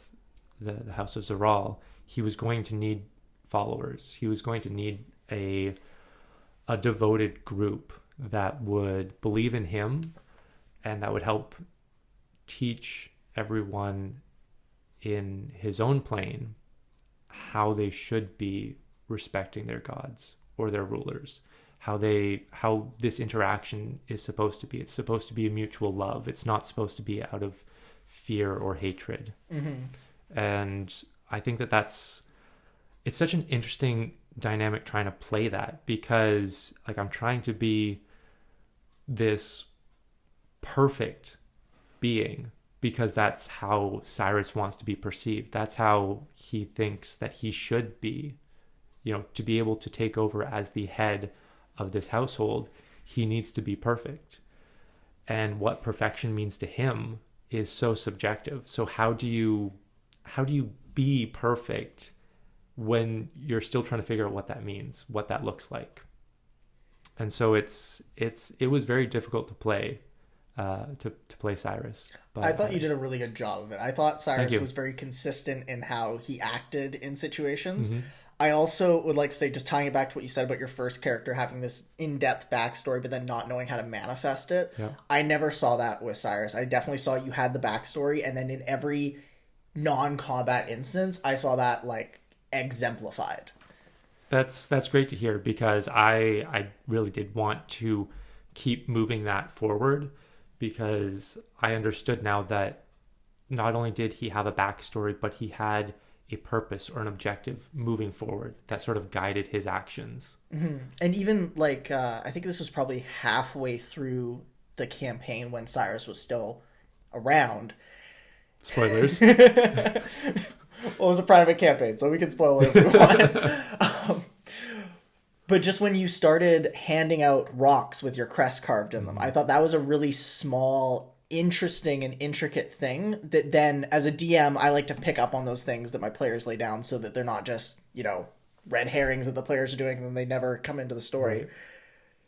the House of Zarall, he was going to need followers. He was going to need a devoted group that would believe in him and that would help teach everyone in his own plane how they should be respecting their gods or their rulers, how this interaction is supposed to be. It's supposed to be a mutual love. It's not supposed to be out of fear or hatred. Mm-hmm. And I think it's such an interesting dynamic trying to play that, because I'm trying to be this perfect being because that's how Cyrus wants to be perceived. That's how he thinks that he should be. To be able to take over as the head of this household, he needs to be perfect. And what perfection means to him is so subjective. So how do you be perfect when you're still trying to figure out what that means, what that looks like. And so it was very difficult to play Cyrus. But I thought you did a really good job of it. I thought Cyrus was very consistent in how he acted in situations. Mm-hmm. I also would like to say, just tying it back to what you said about your first character having this in-depth backstory, but then not knowing how to manifest it. Yeah. I never saw that with Cyrus. I definitely saw you had the backstory, and then in every non-combat instance, I saw that like exemplified. That's great to hear, because I really did want to keep moving that forward, because I understood now that not only did he have a backstory, but he had a purpose or an objective moving forward that sort of guided his actions. Mm-hmm. And even like, I think this was probably halfway through the campaign when Cyrus was still around. Spoilers. Well, it was a private campaign, so we can spoil whatever we want. But just when you started handing out rocks with your crest carved in them, I thought that was a really small, interesting, and intricate thing that then, as a DM, I like to pick up on those things that my players lay down so that they're not just, red herrings that the players are doing and then they never come into the story.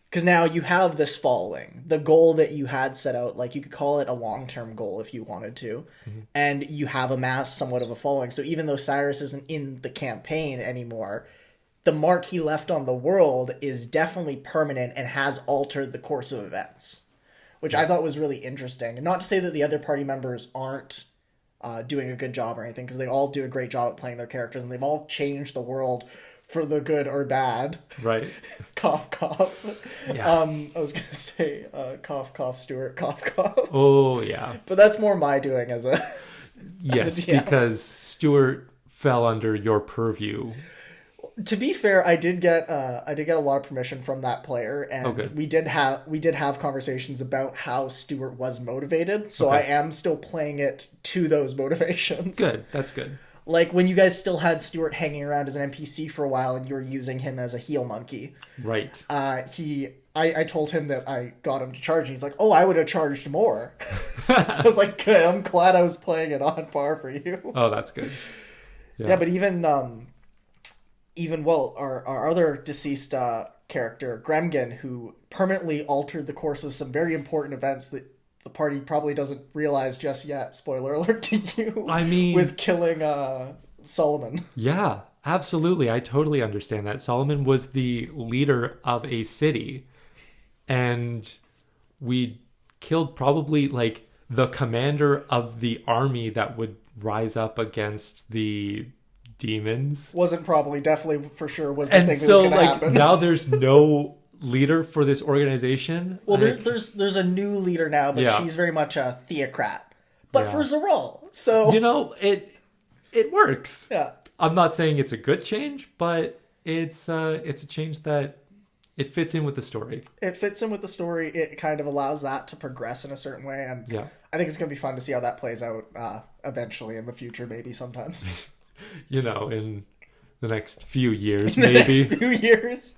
Because now you have this following. The goal that you had set out, like you could call it a long-term goal if you wanted to, and you have amassed somewhat of a following. So even though Cyrus isn't in the campaign anymore, the mark he left on the world is definitely permanent and has altered the course of events, which I thought was really interesting. And not to say that the other party members aren't doing a good job or anything, because they all do a great job at playing their characters, and they've all changed the world for the good or bad. Right. Cough, cough. Yeah. I was going to say cough, cough, Stuart, cough, cough. Oh, yeah. But that's more my doing as a Yes, as a DM. Because Stuart fell under your purview. To be fair, I did get a lot of permission from that player, and we did have conversations about how Stuart was motivated. So I am still playing it to those motivations. Good, that's good. Like when you guys still had Stuart hanging around as an NPC for a while, and you were using him as a heal monkey. Right. I told him that I got him to charge, and he's like, "Oh, I would have charged more." I was like, "Good, I'm glad I was playing it on par for you." Oh, that's good. Yeah, but even our other deceased character, Gremgin, who permanently altered the course of some very important events that the party probably doesn't realize just yet. Spoiler alert to you. I mean, with killing Solomon. Yeah, absolutely. I totally understand that. Solomon was the leader of a city, and we killed probably like the commander of the army that would rise up against the demons. Wasn't probably, definitely for sure was the thing that was going to happen. Now there's no leader for this organization. Well, there's a new leader now, but she's very much a theocrat. But for Zarall, so it works. Yeah, I'm not saying it's a good change, but it's a change that it fits in with the story. It fits in with the story. It kind of allows that to progress in a certain way, and I think it's going to be fun to see how that plays out eventually in the future, maybe sometimes. In the next few years, maybe. Next few years.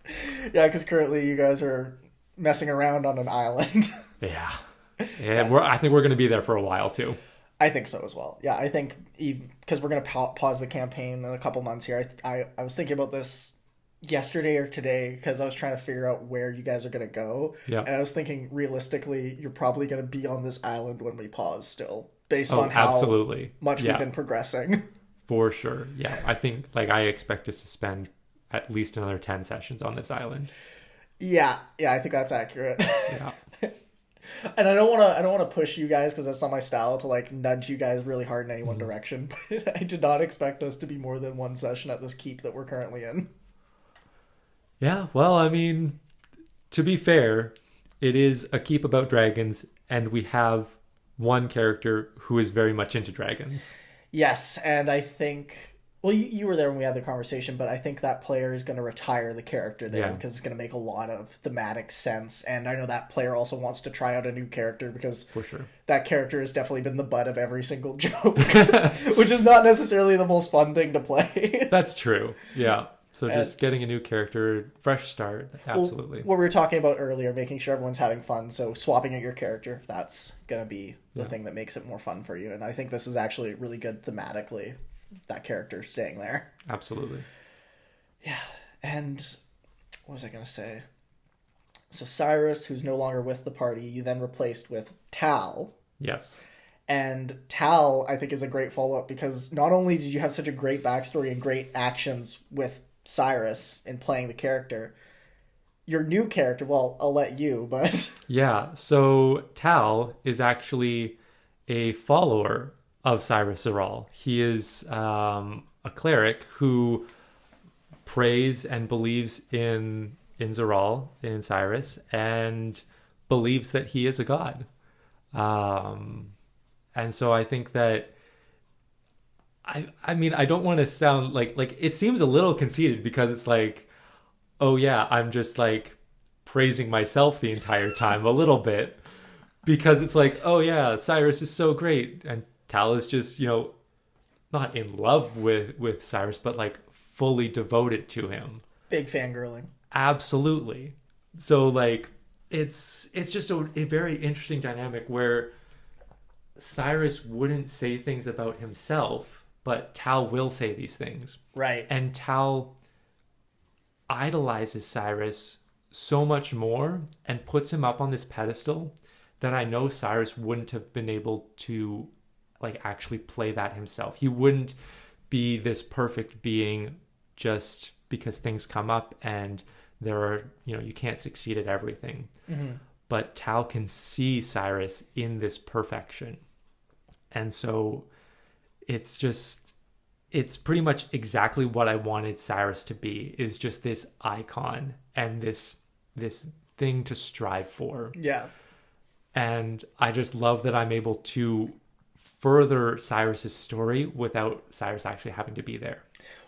Yeah, because currently you guys are messing around on an island. Yeah. I think we're going to be there for a while, too. I think so as well. Yeah, I think because we're going to pause the campaign in a couple months here. I was thinking about this yesterday or today because I was trying to figure out where you guys are going to go. Yeah. And I was thinking, realistically, you're probably going to be on this island when we pause still, based on how much we've been progressing. For sure. Yeah. I think I expect us to spend at least another 10 sessions on this island. Yeah. Yeah, I think that's accurate. Yeah. And I don't want to push you guys because that's not my style to nudge you guys really hard in any one direction. But I did not expect us to be more than one session at this keep that we're currently in. Yeah. Well, I mean, to be fair, it is a keep about dragons, and we have one character who is very much into dragons. Yes, and I think... Well, you were there when we had the conversation, but I think that player is going to retire the character there because it's going to make a lot of thematic sense. And I know that player also wants to try out a new character because for sure that character has definitely been the butt of every single joke, which is not necessarily the most fun thing to play. That's true. Yeah. So just getting a new character, fresh start, absolutely. What we were talking about earlier, making sure everyone's having fun. So swapping out your character, that's going to be the thing that makes it more fun for you. And I think this is actually really good thematically that character staying there. Absolutely. Yeah. And what was I going to say? So Cyrus, who's no longer with the party, you then replaced with Tal. Yes. And Tal, I think, is a great follow-up because not only did you have such a great backstory and great actions with Cyrus in playing the character, your new character, well, I'll let you, but... Yeah, so Tal is actually a follower of Cyrus Zarall. He is a cleric who prays and believes in Zarall, in Cyrus, and believes that he is a god. And so I think that I mean, I don't want to sound like it seems a little conceited because it's like, oh yeah, I'm just like praising myself the entire time a little bit, because it's like, oh yeah, Cyrus is so great, and Tal is just, not in love with Cyrus, but like fully devoted to him. Big fangirling. Absolutely. So like it's just a very interesting dynamic where Cyrus wouldn't say things about himself, but Tal will say these things. Right. And Tal idolizes Cyrus so much more and puts him up on this pedestal that I know Cyrus wouldn't have been able to like actually play that himself. He wouldn't be this perfect being just because things come up and there are, you can't succeed at everything. Mm-hmm. But Tal can see Cyrus in this perfection. And so it's pretty much exactly what I wanted Cyrus to be, is just this icon and this thing to strive for. Yeah. And I just love that I'm able to further Cyrus's story without Cyrus actually having to be there.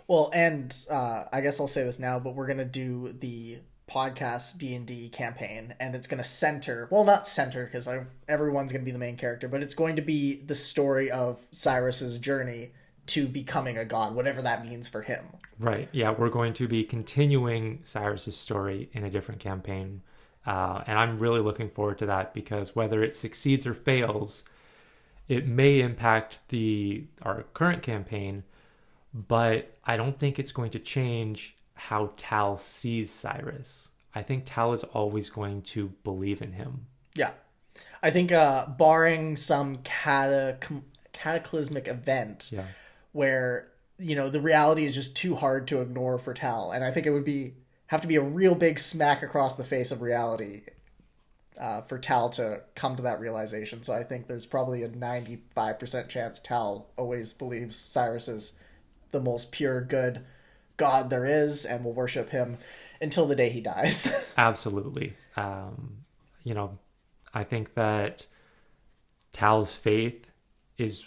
Well, and I guess I'll say this now, but we're going to do the podcast D&D campaign, and it's going to center, well, not center because everyone's going to be the main character, but it's going to be the story of Cyrus's journey to becoming a god, whatever that means for him. Right. Yeah, we're going to be continuing Cyrus's story in a different campaign. And I'm really looking forward to that, because whether it succeeds or fails, it may impact our current campaign, but I don't think it's going to change how Tal sees Cyrus. I think Tal is always going to believe in him. Yeah. I think barring some cataclysmic event where, the reality is just too hard to ignore for Tal, and I think it would have to be a real big smack across the face of reality for Tal to come to that realization. So I think there's probably a 95% chance Tal always believes Cyrus is the most pure good god there is and will worship him until the day he dies. Absolutely. I think that Tal's faith is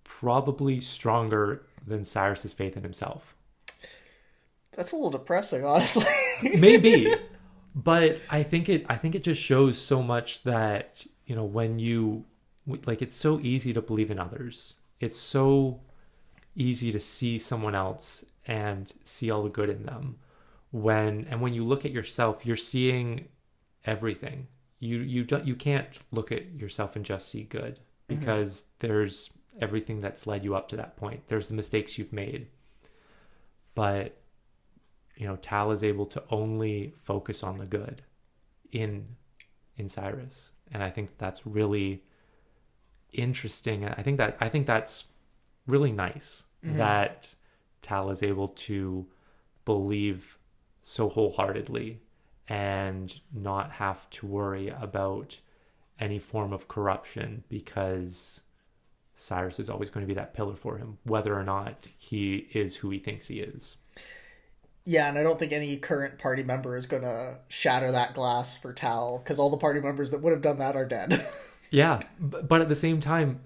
probably stronger than Cyrus's faith in himself. That's a little depressing, honestly. Maybe, but I think it just shows so much that, when you like, it's so easy to believe in others. It's so easy to see someone else and see all the good in them. When you look at yourself, you're seeing everything. You can't look at yourself and just see good, because there's everything that's led you up to that point. There's the mistakes you've made. But Tal is able to only focus on the good in Cyrus. And I think that's really interesting. I think that's really nice that Tal is able to believe so wholeheartedly and not have to worry about any form of corruption, because Cyrus is always going to be that pillar for him, whether or not he is who he thinks he is. Yeah, and I don't think any current party member is going to shatter that glass for Tal, because all the party members that would have done that are dead. Yeah, but at the same time,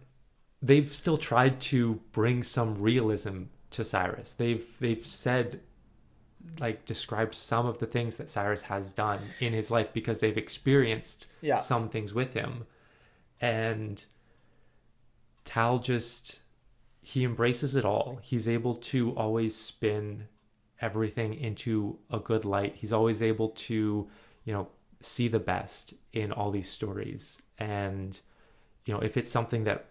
they've still tried to bring some realism to Cyrus. They've said, like, described some of the things that Cyrus has done in his life, because they've experienced some things with him. And Tal he embraces it all. He's able to always spin everything into a good light. He's always able to, see the best in all these stories. And, if it's something that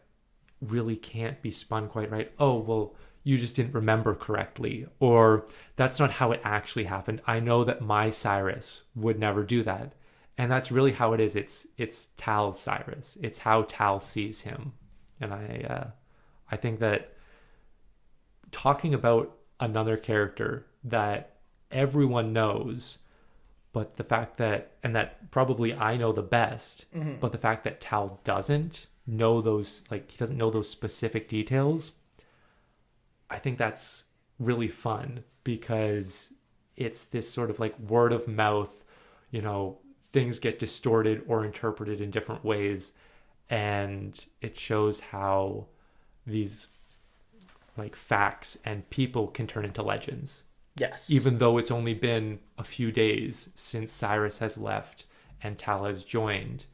really can't be spun quite right. Oh, well, you just didn't remember correctly, or that's not how it actually happened. I know that my Cyrus would never do that. And that's really how it is. It's Tal's Cyrus. It's how Tal sees him. And I think that talking about another character that everyone knows, but the fact that, and that probably I know the best, but the fact that Tal doesn't know those, like, he doesn't know those specific details, I think that's really fun, because it's this sort of like word of mouth, things get distorted or interpreted in different ways, and it shows how these like facts and people can turn into legends. Yes. Even though it's only been a few days since Cyrus has left and Tal has joined,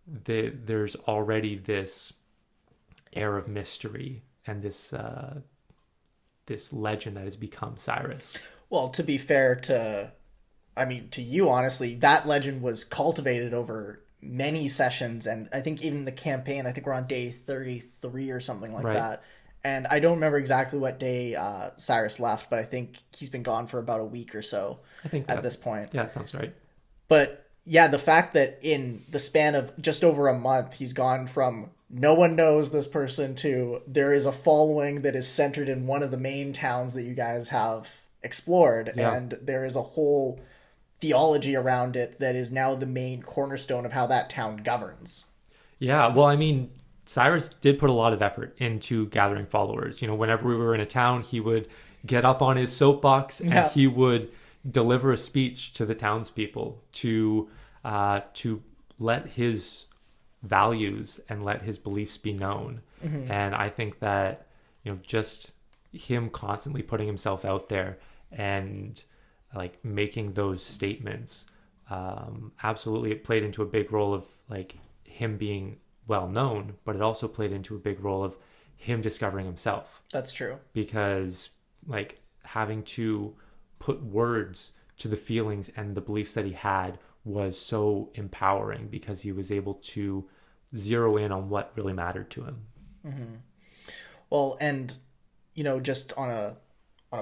there's already this air of mystery and this legend that has become Cyrus. Well, to be fair to you, honestly, that legend was cultivated over many sessions, and I think even the campaign, I think we're on day 33 or something like that. And I don't remember exactly what day Cyrus left, but I think he's been gone for about a week or so. I think at this point. Yeah, that sounds right. But yeah, the fact that in the span of just over a month, he's gone from no one knows this person to there is a following that is centered in one of the main towns that you guys have explored. Yeah. And there is a whole theology around it that is now the main cornerstone of how that town governs. Yeah, well, I mean, Cyrus did put a lot of effort into gathering followers. Whenever we were in a town, he would get up on his soapbox and he would deliver a speech to the townspeople to let his values and let his beliefs be known. Mm-hmm. And I think that, just him constantly putting himself out there and like making those statements, absolutely, it played into a big role of like him being well known, but it also played into a big role of him discovering himself. That's true. Because like having to put words to the feelings and the beliefs that he had was so empowering, because he was able to zero in on what really mattered to him. Mm-hmm. Well, and just on a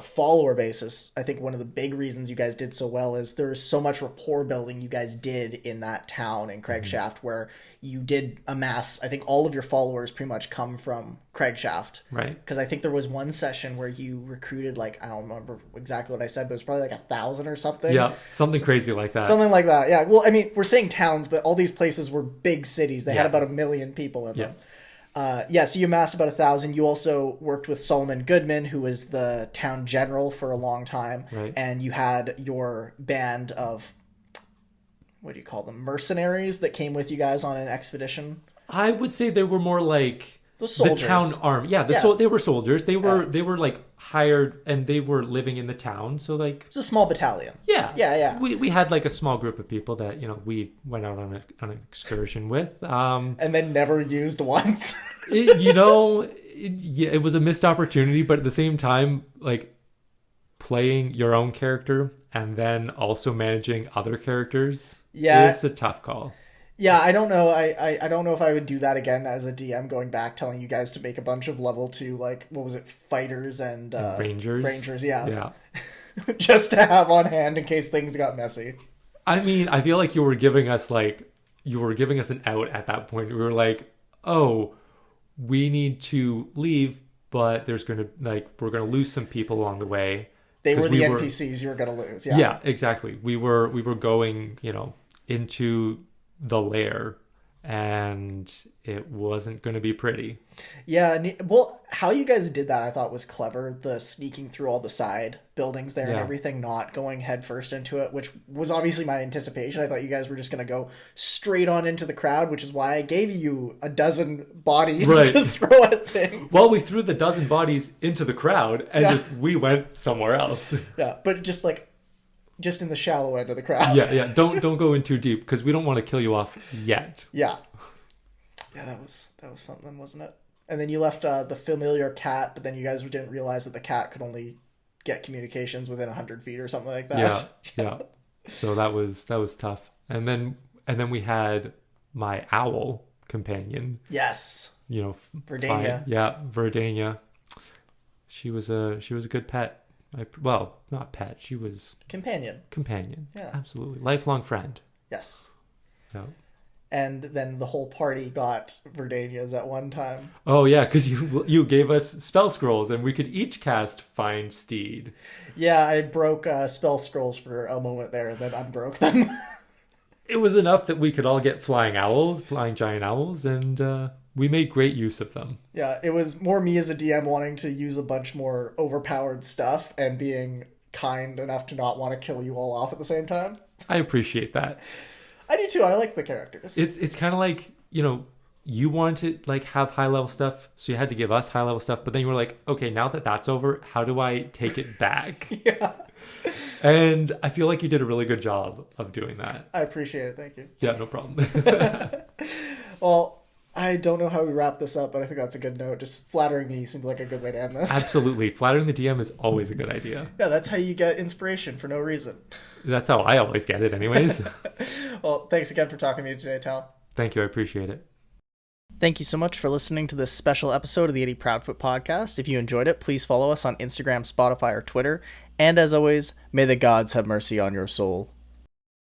follower basis, I think one of the big reasons you guys did so well is there's so much rapport building you guys did in that town in Craigshaft, where you did amass, I think all of your followers pretty much come from Craigshaft. Right. Because I think there was one session where you recruited, like, I don't remember exactly what I said, but it was probably like 1,000 or something. Yeah, something crazy like that. Something like that, yeah. Well, I mean, we're saying towns, but all these places were big cities. They had about 1 million people in them. So you amassed about 1,000. You also worked with Solomon Goodman, who was the town general for a long time. Right. And you had your band of, what do you call them, mercenaries that came with you guys on an expedition. I would say they were more like the soldiers. The town army. Yeah, they were soldiers. They were like hired, and they were living in the town. So like it's a small battalion. Yeah. We had like a small group of people that we went out on an excursion with, and then never used once. It was a missed opportunity, but at the same time, like playing your own character and then also managing other characters. Yeah, it's a tough call. Yeah, I don't know. I don't know if I would do that again as a DM, going back telling you guys to make a bunch of level 2, like, what was it, fighters and Rangers. Rangers, yeah. Just to have on hand in case things got messy. I mean, I feel like you were giving us an out at that point. We were like, oh, we need to leave, but we're gonna lose some people along the way. They were the NPCs you were gonna lose. Yeah. Yeah, exactly. We were going, into the lair, and it wasn't going to be pretty. Yeah, well, how you guys did that I thought was clever, the sneaking through all the side buildings there and everything, not going headfirst into it, which was obviously my anticipation. I thought you guys were just going to go straight on into the crowd, which is why I gave you a dozen bodies to throw at things. Well, we threw the dozen bodies into the crowd, and we went somewhere else. Yeah, but just in the shallow end of the crowd. Yeah. Don't go in too deep, because we don't want to kill you off yet. Yeah, that was fun then, wasn't it? And then you left the familiar cat, but then you guys didn't realize that the cat could only get communications within 100 feet or something like that. Yeah. So that was tough. And then we had my owl companion. Yes. Verdania. Yeah, Verdania. She was a good pet. Well, not pet. She was Companion. Yeah, absolutely, lifelong friend. Yes. Yeah. And then the whole party got Verdanias at one time. Oh yeah, because you gave us spell scrolls and we could each cast Find Steed. Yeah, I broke spell scrolls for a moment there, then unbroke them. It was enough that we could all get flying giant owls, and we made great use of them. Yeah, it was more me as a DM wanting to use a bunch more overpowered stuff and being kind enough to not want to kill you all off at the same time. I appreciate that. I do too. I like the characters. It's kind of like, you wanted to have high level stuff, so you had to give us high level stuff, but then you were like, okay, now that that's over, how do I take it back? Yeah. And I feel like you did a really good job of doing that. I appreciate it. Thank you. Yeah, no problem. Well, I don't know how we wrap this up, but I think that's a good note. Just flattering me seems like a good way to end this. Absolutely. Flattering the DM is always a good idea. Yeah, that's how you get inspiration for no reason. That's how I always get it anyways. Well, thanks again for talking to me today, Tal. Thank you. I appreciate it. Thank you so much for listening to this special episode of the 80 Proudfoot podcast. If you enjoyed it, please follow us on Instagram, Spotify, or Twitter. And as always, may the gods have mercy on your soul.